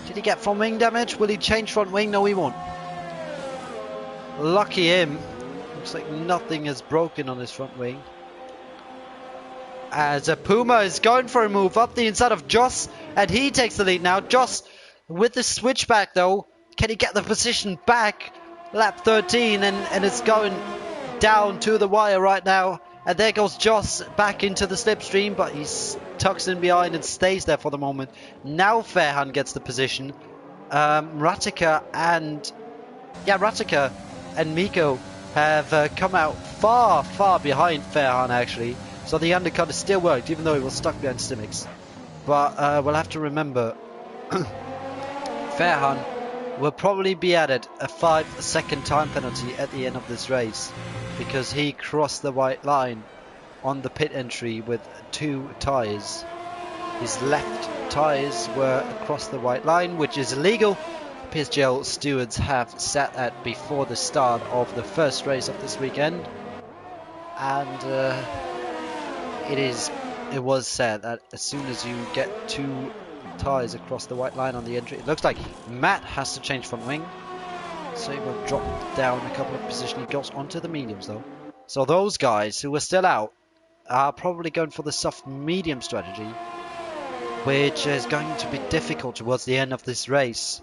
did he get front wing damage? Will he change front wing? No, he won't. Lucky him. Looks like nothing is broken on his front wing. As a Puma is going for a move up the inside of Joss, and he takes the lead now. Joss with the switchback though, can he get the position back? Lap 13 and it's going down to the wire right now. And there goes Joss back into the slipstream, but he tucks in behind and stays there for the moment. Now Fairhan gets the position. Ratica and Miko have come out far behind Fairhan actually. So the undercut has still worked, even though he was stuck behind Simics. But we'll have to remember, Fairhan will probably be added a 5-second time penalty at the end of this race, because he crossed the white line on the pit entry with 2 tyres. His left tyres were across the white line, which is illegal. PSGL stewards have set that before the start of the first race of this weekend. And it was said that as soon as you get 2 tyres across the white line on the entry, it looks like Matt has to change front wing, so he will drop down a couple of positions. He goes onto the mediums though, so those guys who are still out are probably going for the soft medium strategy, which is going to be difficult towards the end of this race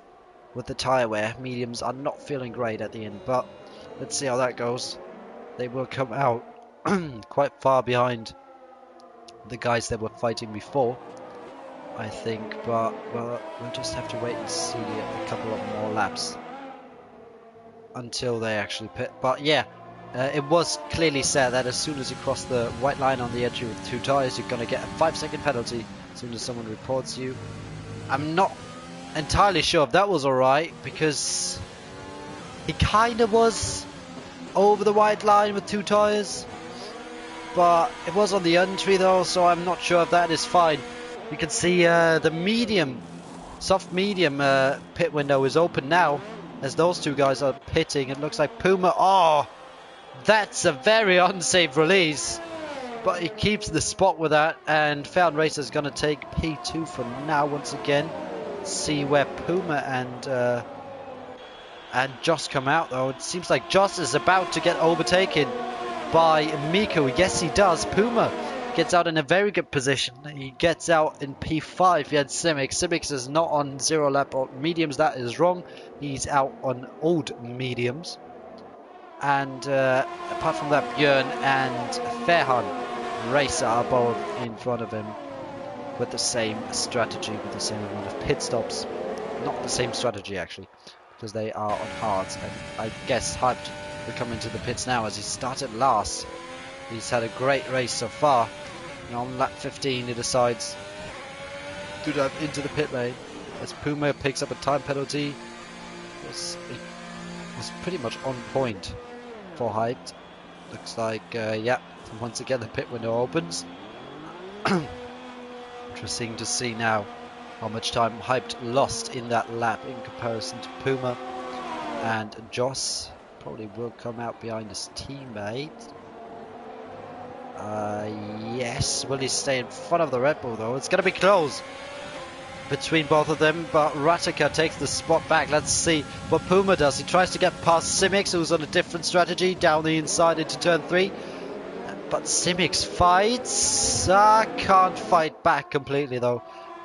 with the tyre wear. Mediums are not feeling great at the end, but let's see how that goes. They will come out quite far behind the guys that were fighting before, I think, but we'll just have to wait and see a couple of more laps until they actually pit. But yeah, it was clearly said that as soon as you cross the white line on the entry with 2 tyres, you're going to get a 5-second penalty as soon as someone reports you. I'm not entirely sure if that was alright, because he kind of was over the white line with 2 tyres. But it was on the entry though, so I'm not sure if that is fine. You can see the medium, soft medium pit window is open now as those 2 guys are pitting. It looks like Puma. Oh, that's a very unsafe release. But he keeps the spot with that, and Fairhan Racer is going to take P2 for now once again. See where Puma and Joss come out though. It seems like Joss is about to get overtaken by Miku. Yes, he does. Puma gets out in a very good position. He gets out in P5. He had Simics. Simics is not on 0 lap or mediums. That is wrong. He's out on old mediums. And apart from that, Björn and Fairhan Racer are both in front of him with the same strategy, with the same amount of pit stops. Not the same strategy actually, because they are on hards. And I guess Hyped will come into the pits now as he started last. He's had a great race so far. And on lap 15 he decides to dive into the pit lane as Puma picks up a time penalty. It was pretty much on point for Hyped. Looks like, yeah, once again the pit window opens. Interesting to see now how much time Hyped lost in that lap in comparison to Puma. And Joss probably will come out behind his teammate. Yes, will he stay in front of the Red Bull though? It's going to be close between both of them, but Ratica takes the spot back. Let's see what Puma does. He tries to get past Simics, who's on a different strategy, down the inside into turn 3. But Simics fights. Can't fight back completely though.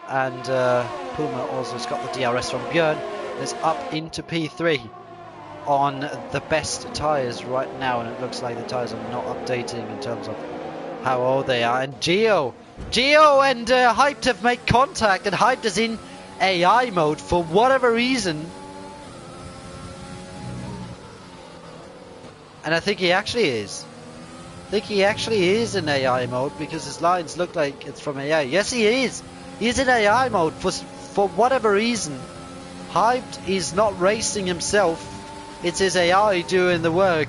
And Puma also has got the DRS from Björn. Is up into P3. on the best tyres right now, and it looks like the tyres are not updating in terms of how old they are. And Gio and Hyped have made contact, and Hyped is in AI mode for whatever reason. And I think he actually is. I think he actually is in AI mode because his lines look like it's from AI. Yes, he is. He's in AI mode for whatever reason. Hyped is not racing himself. It's his AI doing the work.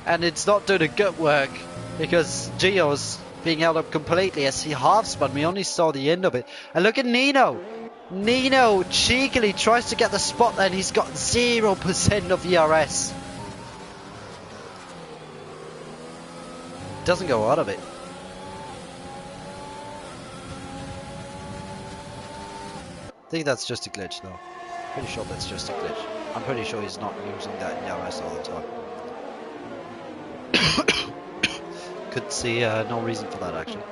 And it's not doing a good work because Gio's being held up completely as he half spun. We only saw the end of it. And look at Nino. Nino cheekily tries to get the spot and he's got 0% of ERS. Doesn't go out of it. I think that's just a glitch though. Pretty sure that's just a glitch. I'm pretty sure he's not using that ERS all the time. Could see no reason for that actually.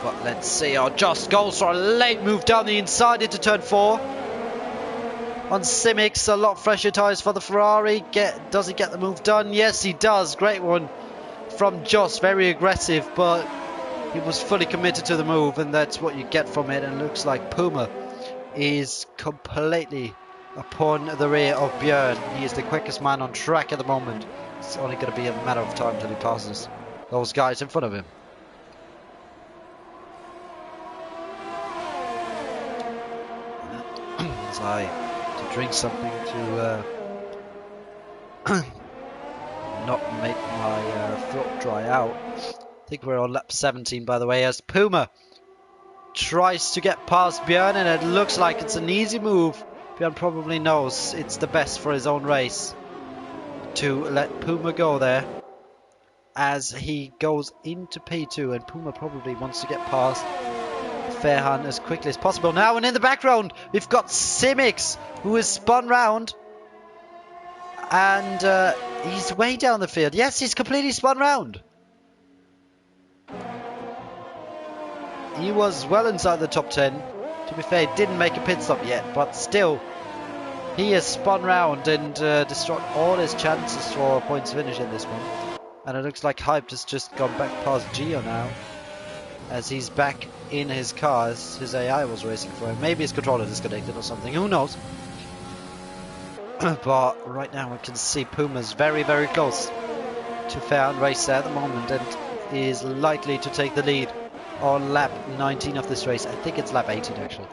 But let's see. Oh, Joss goes for a late move down the inside into turn 4. On Simics, a lot fresher tyres for the Ferrari. Does he get the move done? Yes, he does. Great one from Joss. Very aggressive, but he was fully committed to the move, and that's what you get from it. And it looks like Puma is completely upon the rear of Björn. He is the quickest man on track at the moment. It's only going to be a matter of time till he passes those guys in front of him. As I drink something to not make my throat dry out. I think we're on lap 17 by the way, as Puma tries to get past Björn, and it looks like it's an easy move. Björn probably knows it's the best for his own race to let Puma go there as he goes into P2, and Puma probably wants to get past Fairhan as quickly as possible now. And in the background we've got Simics, who is spun round, and he's way down the field. Yes, he's completely spun round. He was well inside the top 10. To be fair, he didn't make a pit stop yet, but still he has spun round and destroyed all his chances for points finish in this one. And it looks like Hyped has just gone back past Gio now, as he's back in his car as his AI was racing for him. Maybe his controller disconnected or something, who knows. But right now we can see Puma's very, very close to Fairhan race at the moment, and is likely to take the lead on lap 19 of this race. I think it's lap 18 actually.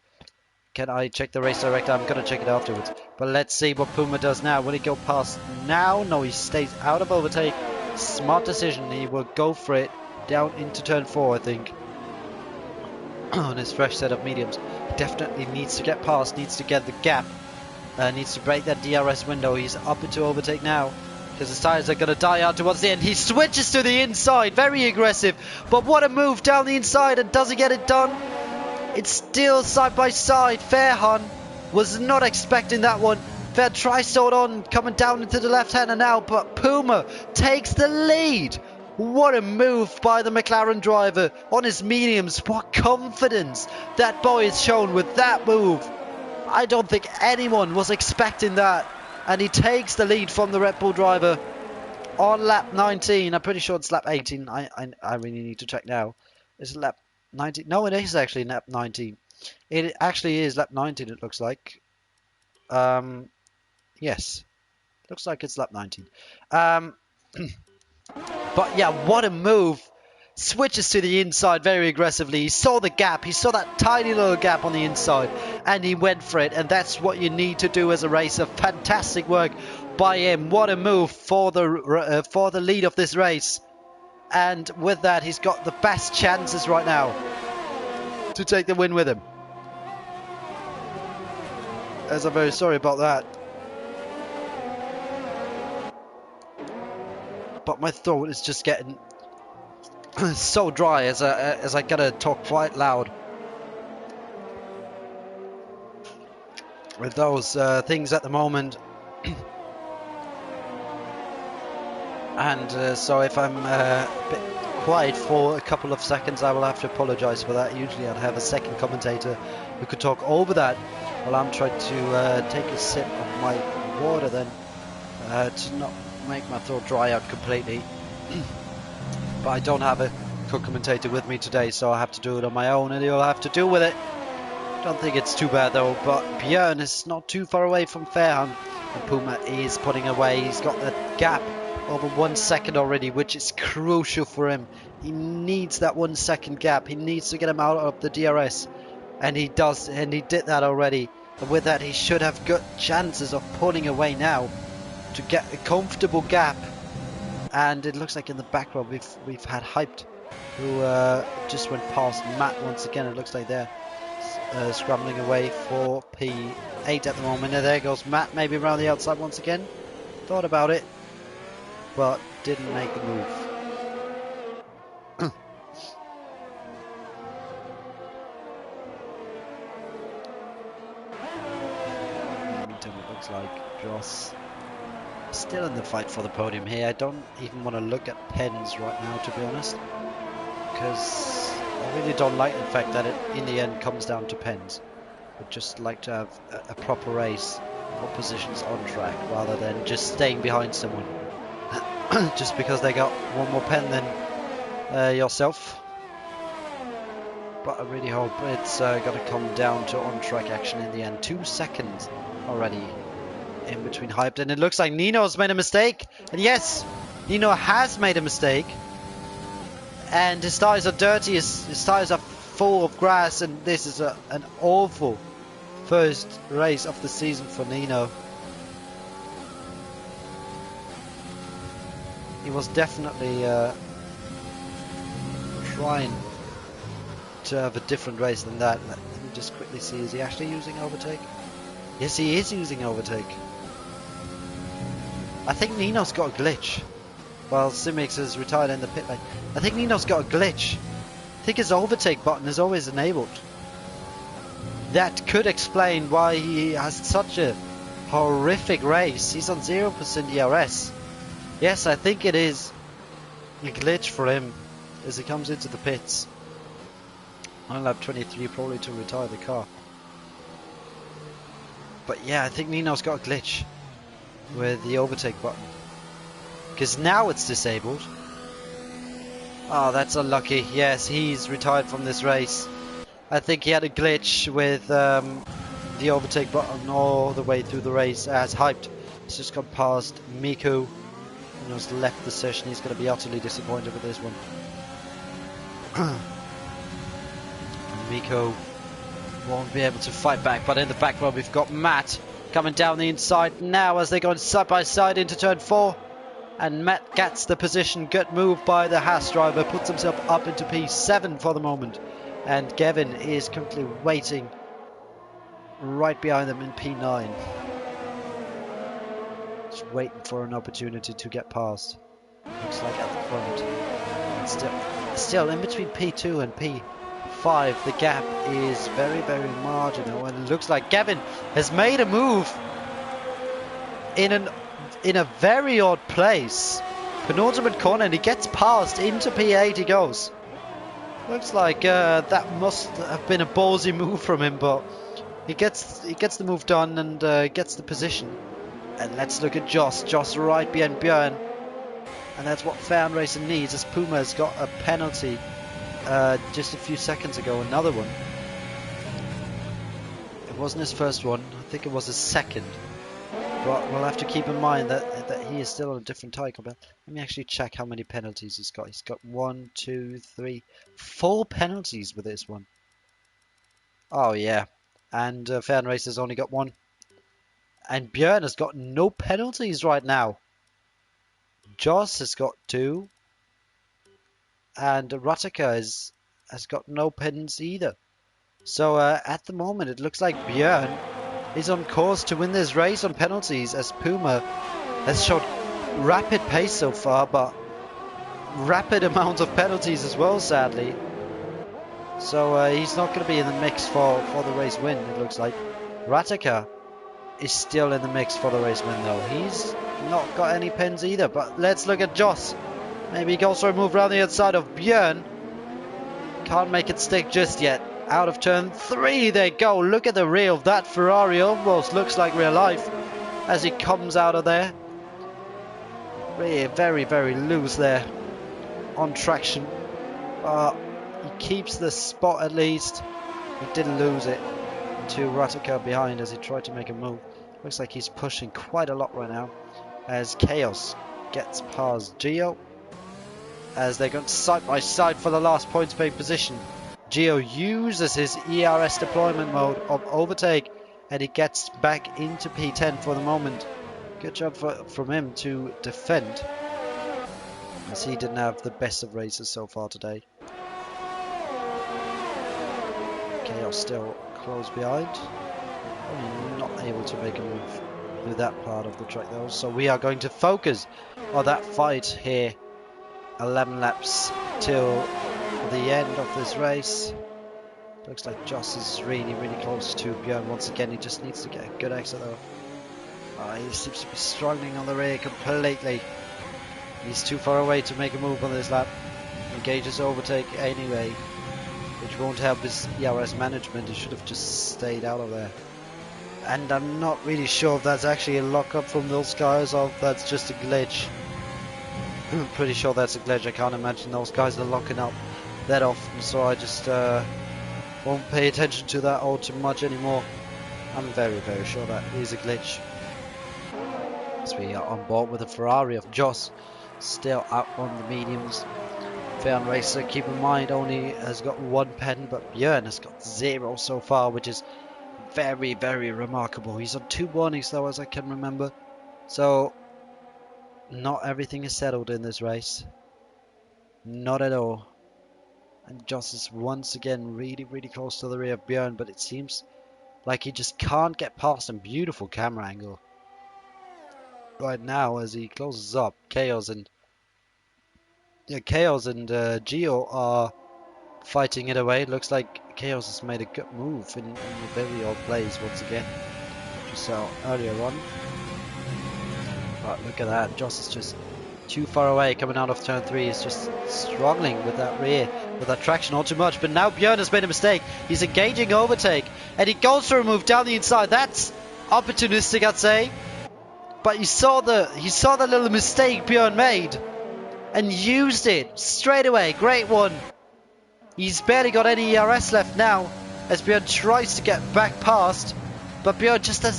Can I check the race director? I'm going to check it afterwards. But let's see what Puma does now. Will he go past now? No, he stays out of overtake. Smart decision. He will go for it down into turn 4, I think. On his fresh set of mediums. He definitely needs to get past, needs to get the gap. Needs to break that DRS window. He's up into overtake now, because his tyres are going to die out towards the end. He switches to the inside, very aggressive, but what a move down the inside, and does he get it done? It's still side by side. Fairhan was not expecting that one. Fair tries to hold on, coming down into the left hander now, but Puma takes the lead. What a move by the McLaren driver on his mediums. What confidence that boy has shown with that move. I don't think anyone was expecting that. And he takes the lead from the Red Bull driver on lap 19. I'm pretty sure it's lap 18. I really need to check now. Is it lap 19? No, it is actually lap 19. It actually is lap 19, it looks like. Yes. Looks like it's lap 19. But yeah, what a move. Switches to the inside very aggressively. He saw the gap. He saw that tiny little gap on the inside, and he went for it. And that's what you need to do as a racer. Fantastic work by him. What a move for the lead of this race. And with that, he's got the best chances right now to take the win with him. As I'm very sorry about that. But my throat is just getting so dry as I gotta talk quite loud with those things at the moment. And so if I'm a bit quiet for a couple of seconds, I will have to apologize for that. Usually I'd have a second commentator who could talk over that. Well, I'm trying to take a sip of my water then to not make my throat dry out completely. But I don't have a co-commentator with me today, so I have to do it on my own, and you'll have to deal with it. Don't think it's too bad though, but Björn is not too far away from Fairham, and Puma is putting away. He's got that gap over 1 second already, which is crucial for him. He needs that 1 second gap. He needs to get him out of the DRS, and he does, and he did that already. And with that, he should have good chances of pulling away now to get a comfortable gap. And it looks like in the background we've had Hyped, who just went past Matt once again. It looks like they're scrambling away for P8 at the moment. And there goes Matt, maybe around the outside once again. Thought about it, but didn't make the move. It looks like Joss still in the fight for the podium here. I don't even want to look at pens right now, to be honest, because I really don't like the fact that it in the end comes down to pens. I'd just like to have a proper race for positions on track rather than just staying behind someone just because they got one more pen than yourself. But I really hope it's going to come down to on-track action in the end. 2 seconds already in between Hyped, and it looks like Nino's made a mistake. And yes, Nino has made a mistake, and his tires are dirty, his tires are full of grass, and this is an awful first race of the season for Nino. He was definitely trying to have a different race than that. Let me just quickly see, is he actually using overtake? Yes, he is using overtake. I think Nino's got a glitch. While Simix is retired in the pit lane, I think Nino's got a glitch. I think his overtake button is always enabled. That could explain why he has such a horrific race. He's on 0% ERS. Yes, I think it is a glitch for him as he comes into the pits on lap 23, probably to retire the car. But yeah, I think Nino's got a glitch with the overtake button, because now it's disabled. Oh, that's unlucky. Yes, he's retired from this race. I think he had a glitch with the overtake button all the way through the race as Hyped. He's just gone past Miku and has left the session. He's going to be utterly disappointed with this one. Miku won't be able to fight back, but in the back row we've got Matt coming down the inside now as they go side by side into turn 4. And Matt gets the position. Good move by the Haas driver. Puts himself up into P7 for the moment. And Gavin is currently waiting right behind them in P9. Just waiting for an opportunity to get past. Looks like at the front. And still in between P2 and P5, the gap is very, very marginal. And it looks like Gavin has made a move in a very odd place. Penultimate corner, and he gets past into P8 he goes. Looks like that must have been a ballsy move from him, but he gets the move done and gets the position. And let's look at Joss. Joss right behind Björn. And that's what Fan Racing needs, as Puma's got a penalty just a few seconds ago, another one. It wasn't his first one, I think it was his second. But we'll have to keep in mind that he is still on a different tyre. Let me actually check how many penalties he's got. He's got 1, 2, 3, 4 penalties with this one. Oh yeah, and Fan Race has only got 1. And Björn has got no penalties right now. Joss has got 2. And Rutica has got no pens either. So at the moment it looks like Björn is on course to win this race on penalties, as Puma has showed rapid pace so far, but rapid amount of penalties as well, sadly. So he's not going to be in the mix for the race win, it looks like. Rutica is still in the mix for the race win though. He's not got any pens either, but let's look at Joss. Maybe he goes for a move around the outside of Björn. Can't make it stick just yet. out of turn 3. They go. Look at the rear of that Ferrari. Almost looks like real life as he comes out of there. Rear very, very loose there on traction. He keeps the spot at least. He didn't lose it to Rattica behind as he tried to make a move. Looks like he's pushing quite a lot right now as Chaos gets past Gio as they're going side by side for the last points paying position. Gio uses his ERS deployment mode of overtake and he gets back into P10 for the moment. Good job from him to defend as he didn't have the best of races so far today. Chaos still close behind. Only not able to make a move through that part of the track though. So we are going to focus on that fight here. 11 laps till the end of this race. Looks like Joss is really, really close to Björn once again. He just needs to get a good exit though. He seems to be struggling on the rear completely. He's too far away to make a move on this lap. Engages overtake anyway, which won't help his ERS management. He should have just stayed out of there. And I'm not really sure if that's actually a lock-up from those guys or if that's just a glitch. I'm pretty sure that's a glitch. I can't imagine those guys are locking up that often, so I just won't pay attention to that all too much anymore. I'm very, very sure that is a glitch. As we are on board with the Ferrari of Joss, still out on the mediums. Fern Racer, keep in mind, only has got 1 pen, but Björn has got 0 so far, which is very, very remarkable. He's on 2 warnings though, as I can remember. So, not everything is settled in this race. Not at all. And Joss is once again really, really close to the rear of Björn, but it seems like he just can't get past him. Beautiful camera angle right now as he closes up. Chaos and Gio are fighting it away. It looks like Chaos has made a good move in a very odd place once again, which we saw earlier on. But look at that, Joss is just too far away coming out of turn 3. He's just struggling with that rear, with that traction all too much. But now Björn has made a mistake. He's engaging overtake and he goes for a move down the inside. That's opportunistic, I'd say. But he saw the little mistake Björn made and used it straight away. Great one. He's barely got any ERS left now as Björn tries to get back past. But Björn just the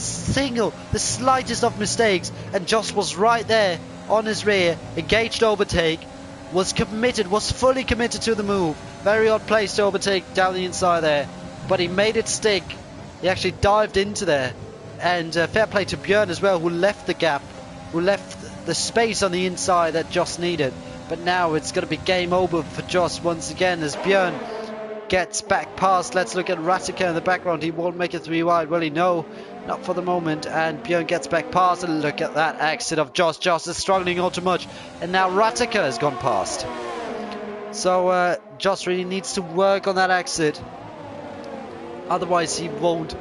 slightest of mistakes, and Joss was right there on his rear, engaged overtake, was fully committed to the move. Very odd place to overtake down the inside there, but he made it stick. He actually dived into there, and fair play to Björn as well, who left the gap, who left the space on the inside that Joss needed. But now it's going to be game over for Joss once again as Björn gets back past. Let's look at Rattica in the background. He won't make it 3 wide, will he? No, not for the moment. And Björn gets back past, and look at that exit of Joss. Joss is struggling all too much, and now Rattica has gone past. So Joss really needs to work on that exit, otherwise he won't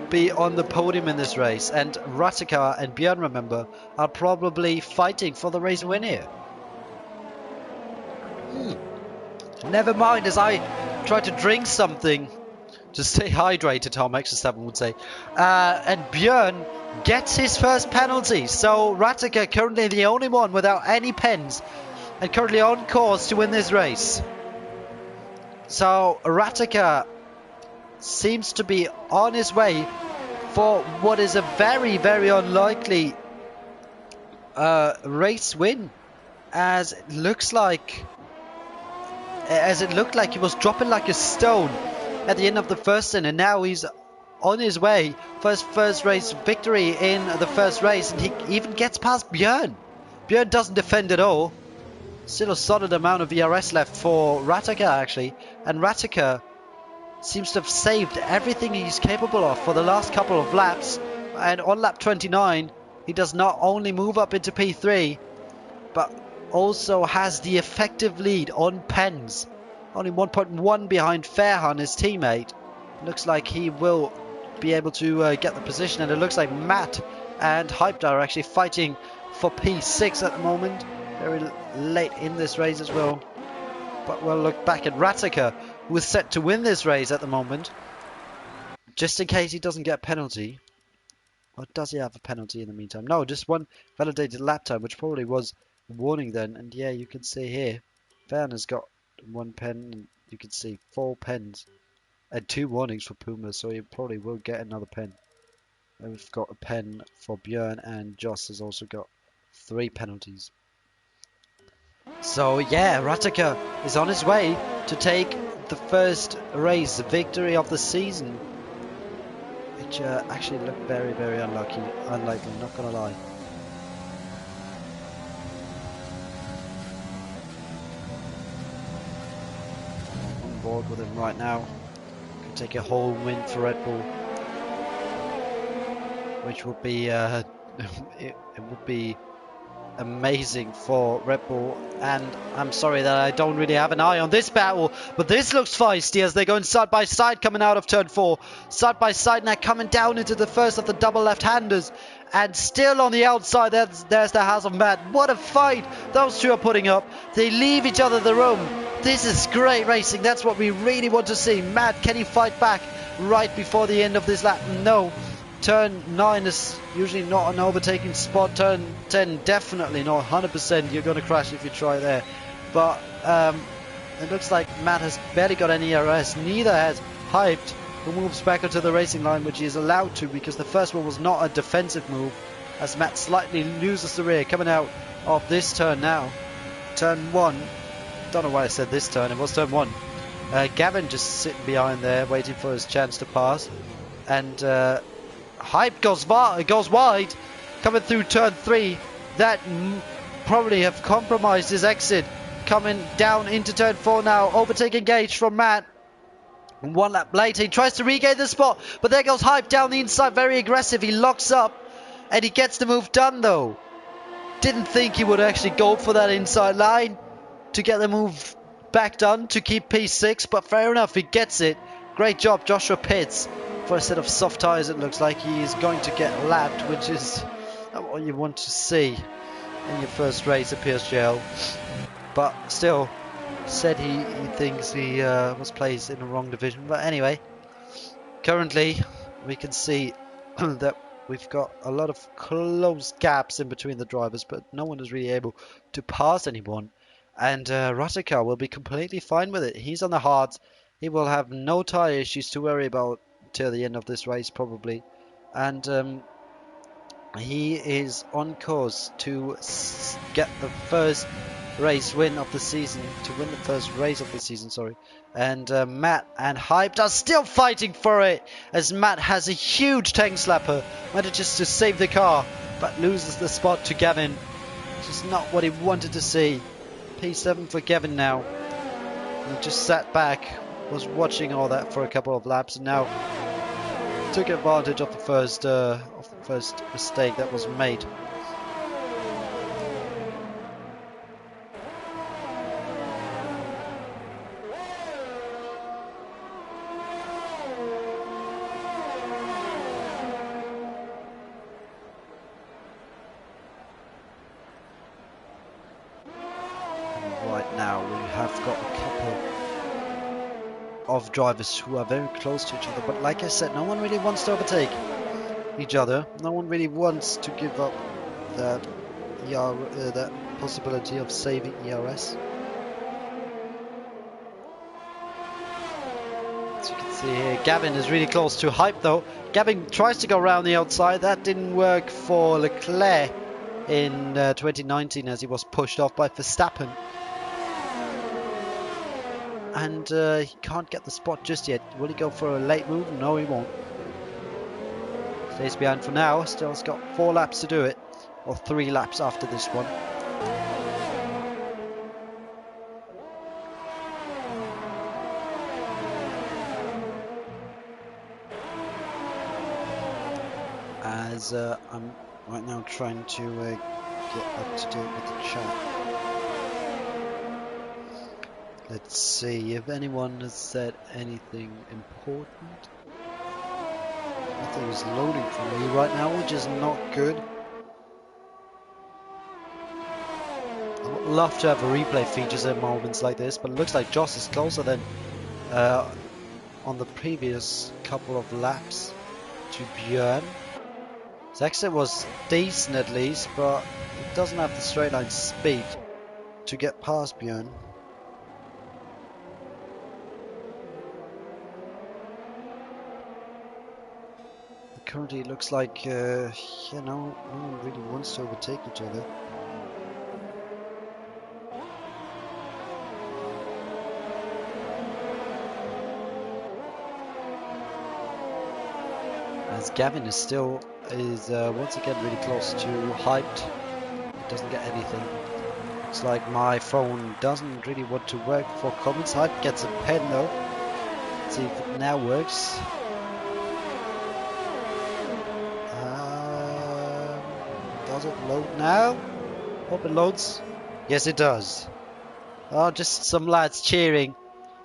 be on the podium in this race. And Rattica and Björn, remember, are probably fighting for the race win here. Never mind, as I try to drink something to stay hydrated, how Max Verstappen would say. And Björn gets his first penalty. So Rattica currently the only one without any pens and currently on course to win this race. So Rattica seems to be on his way for what is a very, very unlikely race win, as it looked like he was dropping like a stone at the end of the first inning, and now he's on his way for his first race victory in the first race, and he even gets past Björn. Björn doesn't defend at all. Still a solid amount of ERS left for Rattica actually, and Rattica seems to have saved everything he's capable of for the last couple of laps, and on lap 29 he does not only move up into P3 but also has the effective lead on pens, only 1.1 behind Fairhahn, his teammate. Looks like he will be able to get the position, and it looks like Matt and Hyped are actually fighting for P6 at the moment, very late in this race as well. But we'll look back at Rattica, who is set to win this race at the moment. Just in case he doesn't get a penalty. Or does he have a penalty in the meantime? No, just one validated lap time, which probably was a warning then. And yeah, you can see here, Werner's got 1 pen, and you can see 4 pens. And 2 warnings for Puma, so he probably will get another pen. And we've got a pen for Björn, and Joss has also got 3 penalties. So yeah, Rataka is on his way to take the first race, the victory of the season. Which actually looked very, very unlikely, I'm not gonna lie. On board with him right now. Could take a home win for Red Bull. Which would be, it would be amazing for Red Bull, and I'm sorry that I don't really have an eye on this battle, but this looks feisty as they're going side by side coming out of turn 4, side by side now coming down into the first of the double left-handers, and still on the outside there's the house of Matt. What a fight those two are putting up. They leave each other the room. This is great racing. That's what we really want to see. Matt, can he fight back right before the end of this lap? No. Turn 9 is usually not an overtaking spot. Turn 10 definitely not. 100% you're going to crash if you try there. But it looks like Matt has barely got any ERS. Neither has Hyped, who moves back onto the racing line, which he is allowed to because the first one was not a defensive move. As Matt slightly loses the rear coming out of this turn now. Turn 1. Don't know why I said this turn. It was turn 1. Gavin just sitting behind there waiting for his chance to pass. And Hype goes wide, coming through turn 3. That probably have compromised his exit. Coming down into turn 4 now, overtaking Gage from Matt. 1 lap later, he tries to regain the spot, but there goes Hype down the inside, very aggressive. He locks up, and he gets the move done though. Didn't think he would actually go for that inside line to get the move back done to keep P6, but fair enough, he gets it. Great job, Joshua Pitts. For a set of soft tyres, it looks like he is going to get lapped, which is not what you want to see in your first race at PSGL. But still, said he thinks he was placed in the wrong division. But anyway, currently we can see that we've got a lot of close gaps in between the drivers, but no one is really able to pass anyone. And Rataka will be completely fine with it. He's on the hards. He will have no tyre issues to worry about till the end of this race probably, and he is on course to get the first race win of the season, to win the first race of the season, sorry. And Matt and Hyped are still fighting for it, as Matt has a huge tank slapper, manages to save the car but loses the spot to Gavin, which is not what he wanted to see. P7 for Gavin now. He just sat back, was watching all that for a couple of laps, and now took advantage of the first mistake that was made. And right now we have got a couple of drivers who are very close to each other, but like I said, no one really wants to overtake each other. No one really wants to give up that that possibility of saving ERS. As you can see here, Gavin is really close to Hype though. Gavin tries to go around the outside. That didn't work for Leclerc in 2019 as he was pushed off by Verstappen. And he can't get the spot just yet. Will he go for a late move? No, he won't. Stays behind for now. Still has got 4 laps to do it. Or 3 laps after this one. As I'm right now trying to get up to date with the chat. Let's see if anyone has said anything important. Nothing is loading for me right now, which is not good. I would love to have a replay features at moments like this, but it looks like Joss is closer than uh, on the previous couple of laps to Björn. His exit was decent at least, but it doesn't have the straight line speed to get past Björn. Currently it looks like, no one really wants to overtake each other. As Gavin is once again really close to hyped. It doesn't get anything. Looks like my phone doesn't really want to work for comments. Hype gets a pen though. Let's see if it now works. Does it load now? Hope it loads. Yes, it does. Oh, just some lads cheering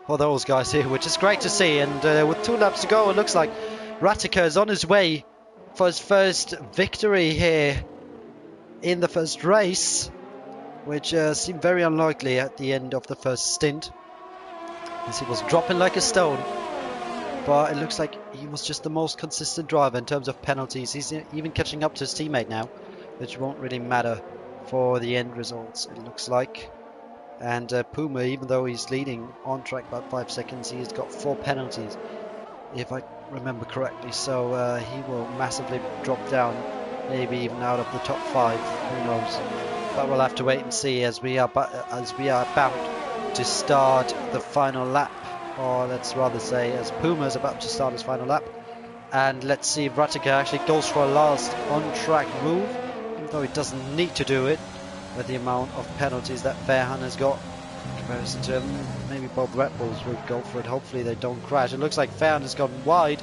for those guys here, which is great to see. And with 2 laps to go, it looks like Ratica is on his way for his first victory here in the first race, which seemed very unlikely at the end of the first stint, as he was dropping like a stone. But it looks like he was just the most consistent driver in terms of penalties. He's even catching up to his teammate now, which won't really matter for the end results, it looks like. And Puma, even though he's leading on track about 5 seconds, he's got 4 penalties, if I remember correctly. So he will massively drop down, maybe even out of the top 5. Who knows? But we'll have to wait and see as we are about to start the final lap, or let's rather say as Puma is about to start his final lap. And let's see if Ratica actually goes for a last on-track move, even though he doesn't need to do it with the amount of penalties that Fairhan has got in comparison to him. Maybe both Red Bulls will go for it. Hopefully they don't crash. It looks like Fairhan has gone wide.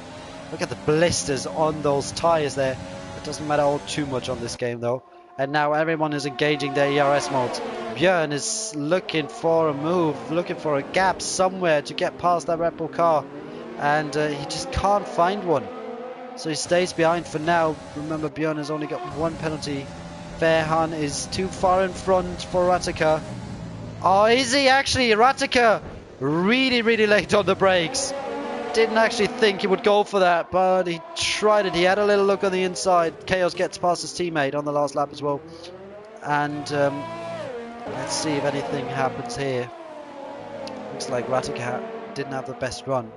Look at the blisters on those tyres there. It doesn't matter all too much on this game though. And now everyone is engaging their ERS modes. Björn is looking for a move, looking for a gap somewhere to get past that Red Bull car. And he just can't find one. So he stays behind for now. Remember, Björn has only got 1 penalty. Fairhan is too far in front for Ratica. Oh, is he actually? Ratica really late on the brakes. Didn't actually think he would go for that, but he tried it. He had a little look on the inside. Chaos gets past his teammate on the last lap as well. And let's see if anything happens here. Looks like Ratica didn't have the best run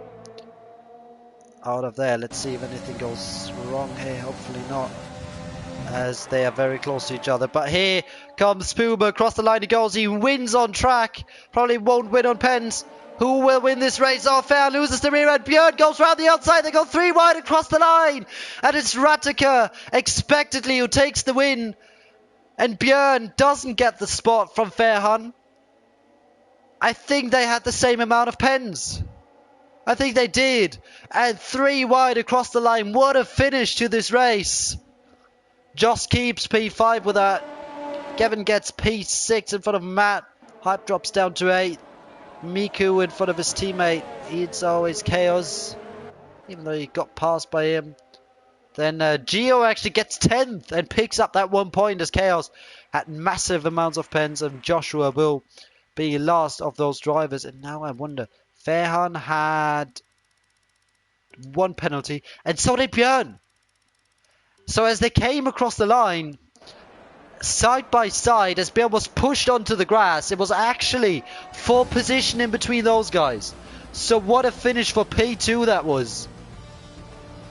out of there. Let's see if anything goes wrong here. Hopefully not, as they are very close to each other. But here comes Puma. Across the line he goes. He wins on track. Probably won't win on pens. Who will win this race? Oh, Fair loses the rear end. Björn goes round the outside. They go 3 wide across the line. And it's Ratica, expectedly, who takes the win. And Björn doesn't get the spot from Fairhan. I think they had the same amount of pens. I think they did. And 3 wide across the line. What a finish to this race. Joss keeps P5 with that. Kevin gets P6 in front of Matt. Hype drops down to 8. Miku in front of his teammate. It's always Chaos, even though he got passed by him. Then Gio actually gets 10th and picks up that 1 point, as Chaos had massive amounts of pens, and Joshua will be last of those drivers. And now I wonder, Fairhan had 1 penalty, and so did Björn. So as they came across the line, side by side, as Björn was pushed onto the grass, it was actually 4 position in between those guys. So what a finish for P2 that was.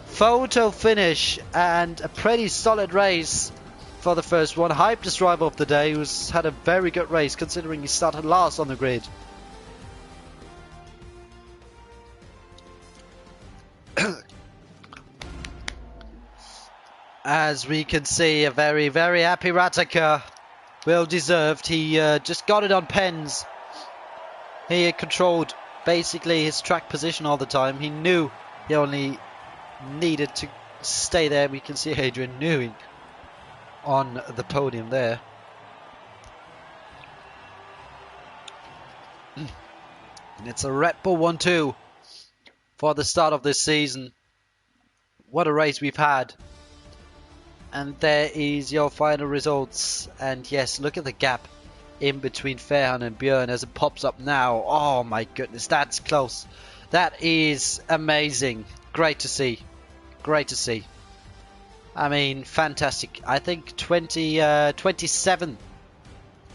Photo finish and a pretty solid race for the first one. Hyped driver of the day, who's had a very good race considering he started last on the grid. As we can see, a very happy Ratica. Well deserved. He just got it on pens. He had controlled basically his track position all the time. He knew he only needed to stay there. We can see Adrian Newing on the podium there. And it's a Red Bull 1-2 for the start of this season. What a race we've had. And there is your final results. And yes, look at the gap in between Fairhan and Björn as it pops up now. Oh my goodness, that's close. That is amazing. Great to see. Great to see. I mean, fantastic. I think 27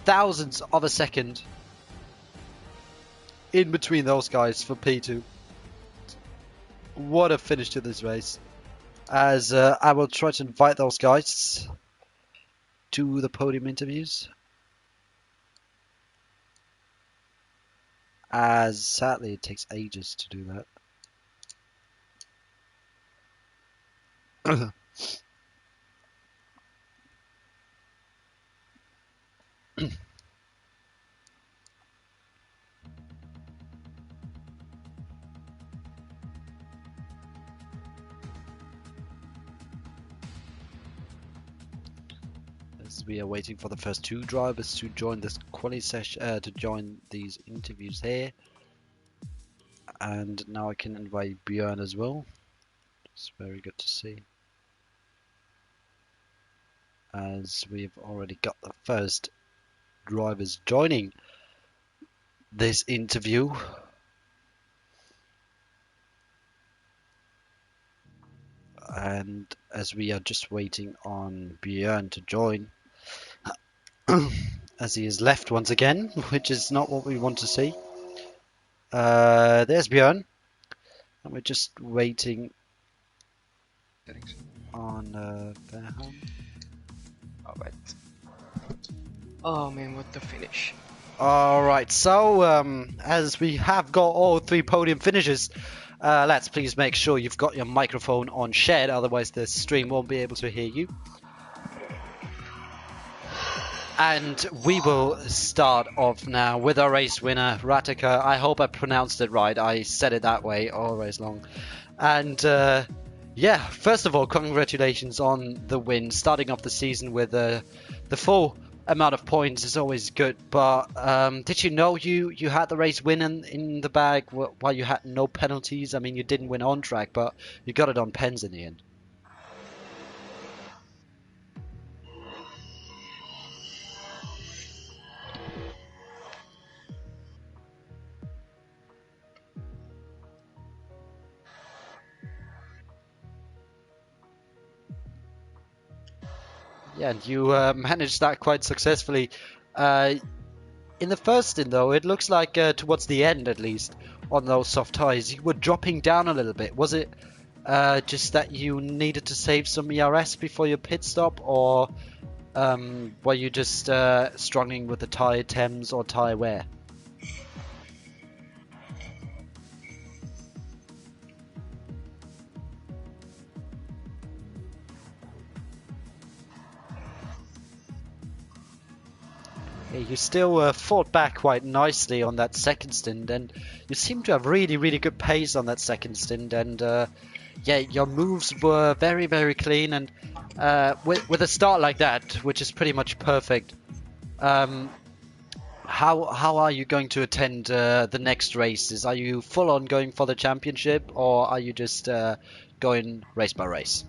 thousandths of a second in between those guys for P2. What a finish to this race. As I will try to invite those guys to the podium interviews. As sadly it takes ages to do that. As we are waiting for the first two drivers to join this quali session, to join these interviews here. And now I can invite Björn as well. It's very good to see. As we've already got the first drivers joining this interview. And as we are just waiting on Björn to join, as he is left once again, which is not what we want to see. There's Björn, and we're just waiting on Berhan. Alright. Oh man, what the finish. Alright, so as we have got all three podium finishes, let's please make sure you've got your microphone on shared, otherwise the stream won't be able to hear you. And we will start off now with our race winner, Ratika. I hope I pronounced it right. I said it that way all race long. And yeah, first of all, congratulations on the win. Starting off the season with the full amount of points is always good. But did you know you had the race win in the bag while you had no penalties? I mean, you didn't win on track, but you got it on pens in the end. Yeah, and you managed that quite successfully. In the first stint, though, it looks like towards the end, at least, on those soft tyres, you were dropping down a little bit. Was it just that you needed to save some ERS before your pit stop, or were you just struggling with the tyre temps or tyre wear? Yeah, you still fought back quite nicely on that second stint, and you seem to have really, really good pace on that second stint. And yeah, your moves were very, very clean. And with a start like that, which is pretty much perfect, how are you going to attend the next races? Are you full on going for the championship, or are you just going race by race?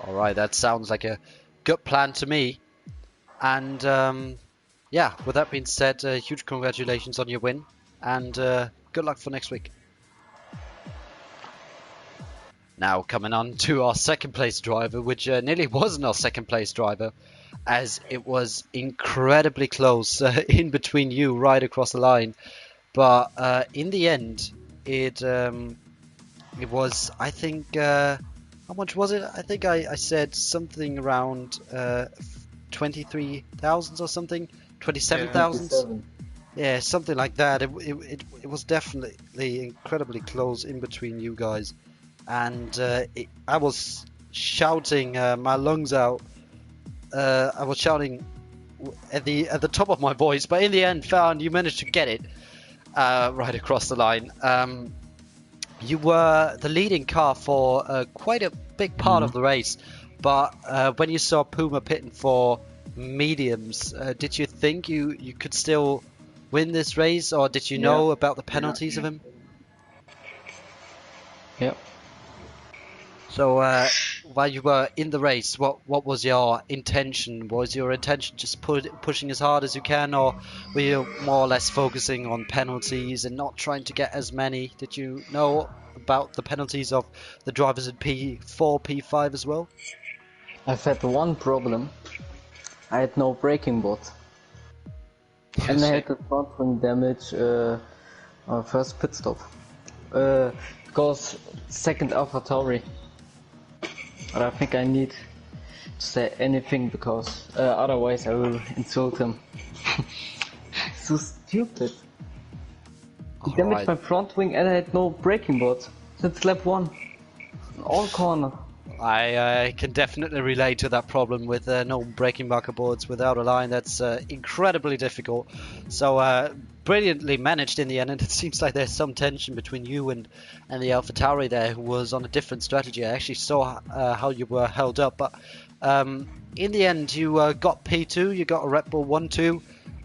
All right, that sounds like a good plan to me. And yeah, with that being said, huge congratulations on your win, and good luck for next week. Now coming on to our second place driver, which nearly wasn't our second place driver, as it was incredibly close in between you right across the line. But in the end, it was, I think, how much was it? I think I said something around 23,000 or something, 27,000. Yeah, something like that. It was definitely incredibly close in between you guys, and I was shouting my lungs out. I was shouting at the top of my voice, but in the end, found you managed to get it right across the line. You were the leading car for quite a big part of the race, but when you saw Puma pitting for mediums, did you think you could still win this race, or did you know about the penalties of him? Yep. So while you were in the race, what was your intention? Was your intention just pushing as hard as you can, or were you more or less focusing on penalties and not trying to get as many? Did you know about the penalties of the drivers in P4, P5 as well? I've had one problem. I had no braking board. And I had the front wing damage on first pit stop. Because second AlphaTauri. But I think I need to say anything because otherwise I will insult him. So stupid. He damaged my front wing and I had no braking board since lap 1. All corner. I can definitely relate to that problem with no braking marker boards without a line. That's incredibly difficult. So brilliantly managed in the end, and it seems like there's some tension between you and the AlphaTauri there, who was on a different strategy. I actually saw how you were held up, but in the end you got P2, you got a Red Bull 1-2.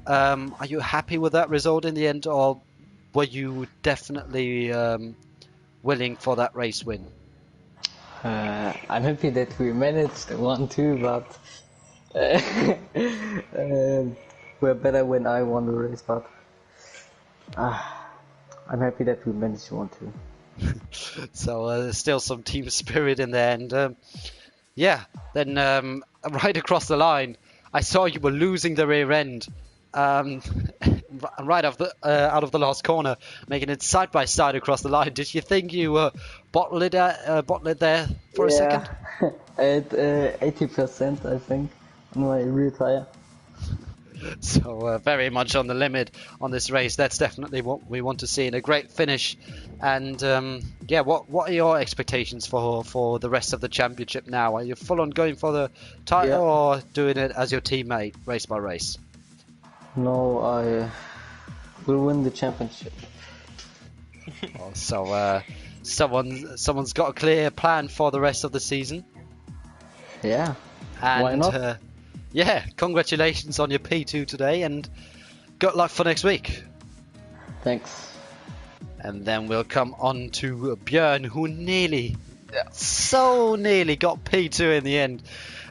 Are you happy with that result in the end, or were you definitely willing for that race win? I'm happy that we managed 1-2, but we're better when I won the race, but I'm happy that we managed 1-2. So there's still some team spirit in there, and yeah, then right across the line, I saw you were losing the rear end. Right out of the last corner, making it side by side across the line. Did you think you bottled it there for a second? I had 80%, I think, on my rear tire. So very much on the limit on this race. That's definitely what we want to see, in a great finish. And yeah, what are your expectations for the rest of the championship now? Are you full on going for the title, or doing it as your teammate, race by race? No, I will win the championship. So someone's got a clear plan for the rest of the season. Yeah. And, why not? Yeah, congratulations on your P2 today, and good luck for next week. Thanks. And then we'll come on to Björn, who so nearly got P2 in the end.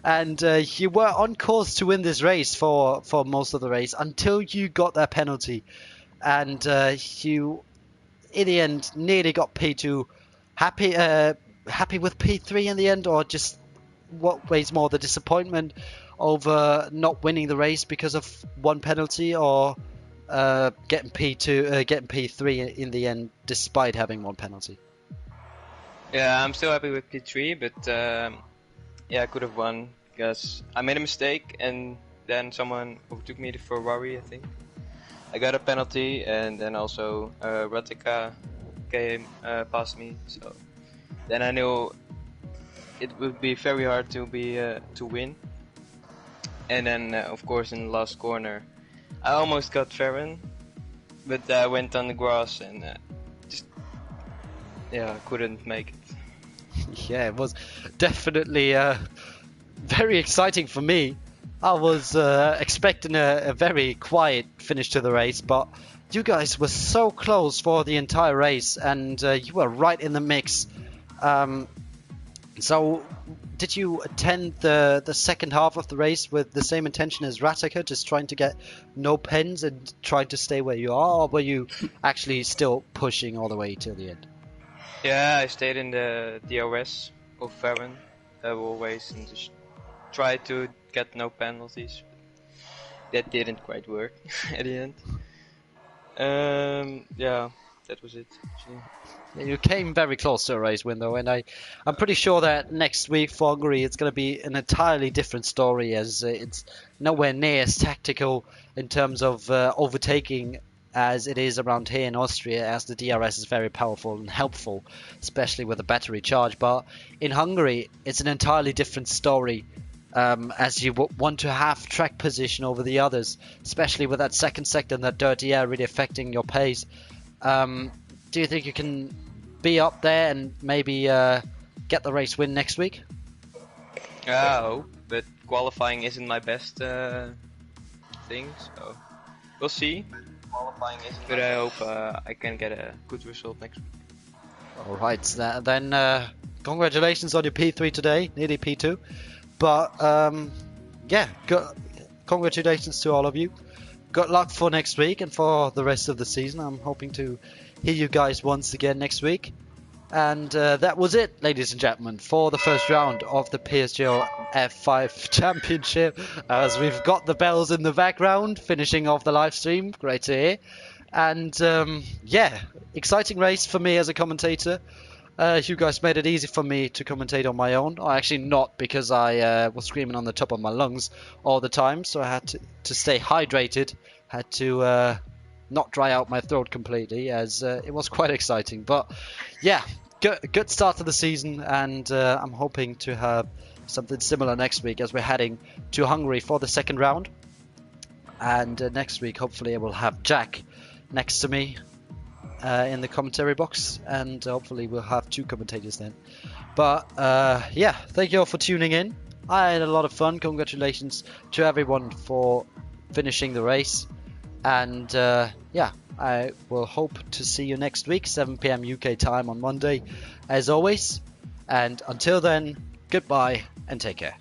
And you were on course to win this race for most of the race until you got that penalty. And you, in the end, nearly got P2. Happy with P3 in the end, or just what weighs more, the disappointment over not winning the race because of one penalty, or getting P3 in the end despite having one penalty? Yeah, I'm still happy with P3, but yeah, I could have won because I made a mistake and then someone overtook me, the Ferrari, I think. I got a penalty, and then also Ratika came past me, so then I knew it would be very hard to win. And then of course in the last corner I almost got Farron, but I went on the grass and just couldn't make it. Yeah, it was definitely very exciting for me. I was expecting a very quiet finish to the race, but you guys were so close for the entire race, and you were right in the mix. So did you attend the second half of the race with the same intention as Ratika, just trying to get no pens and trying to stay where you are, or were you actually still pushing all the way till the end? Yeah, I stayed in the DRS of Farron always and just tried to get no penalties. That didn't quite work at the end. Yeah, that was it. Yeah, you came very close to a race win though, and I'm pretty sure that next week for Hungary it's going to be an entirely different story, as it's nowhere near as tactical in terms of overtaking as it is around here in Austria, as the DRS is very powerful and helpful, especially with a battery charge. But in Hungary it's an entirely different story, as you want to have track position over the others, especially with that second sector and that dirty air really affecting your pace. Do you think you can be up there and maybe get the race win next week? I hope, but qualifying isn't my best thing, so we'll see. But I hope I can get a good result next week. Alright, then congratulations on your P3 today, nearly P2. But yeah, congratulations to all of you. Good luck for next week and for the rest of the season. I'm hoping to hear you guys once again next week. And that was it, ladies and gentlemen, for the first round of the PSGL F5 Championship. As we've got the bells in the background, finishing off the live stream. Great to hear. And yeah, exciting race for me as a commentator. You guys made it easy for me to commentate on my own. Or actually not, because I was screaming on the top of my lungs all the time. So I had to stay hydrated. Had to not dry out my throat completely, as it was quite exciting. But yeah, good start to the season. And I'm hoping to have something similar next week, as we're heading to Hungary for the second round. And next week, hopefully, I will have Jack next to me in the commentary box, and hopefully we'll have two commentators then. But yeah, thank you all for tuning in. I had a lot of fun. Congratulations to everyone for finishing the race. And yeah, I will hope to see you next week, 7 p.m. UK time on Monday, as always. And until then, goodbye and take care.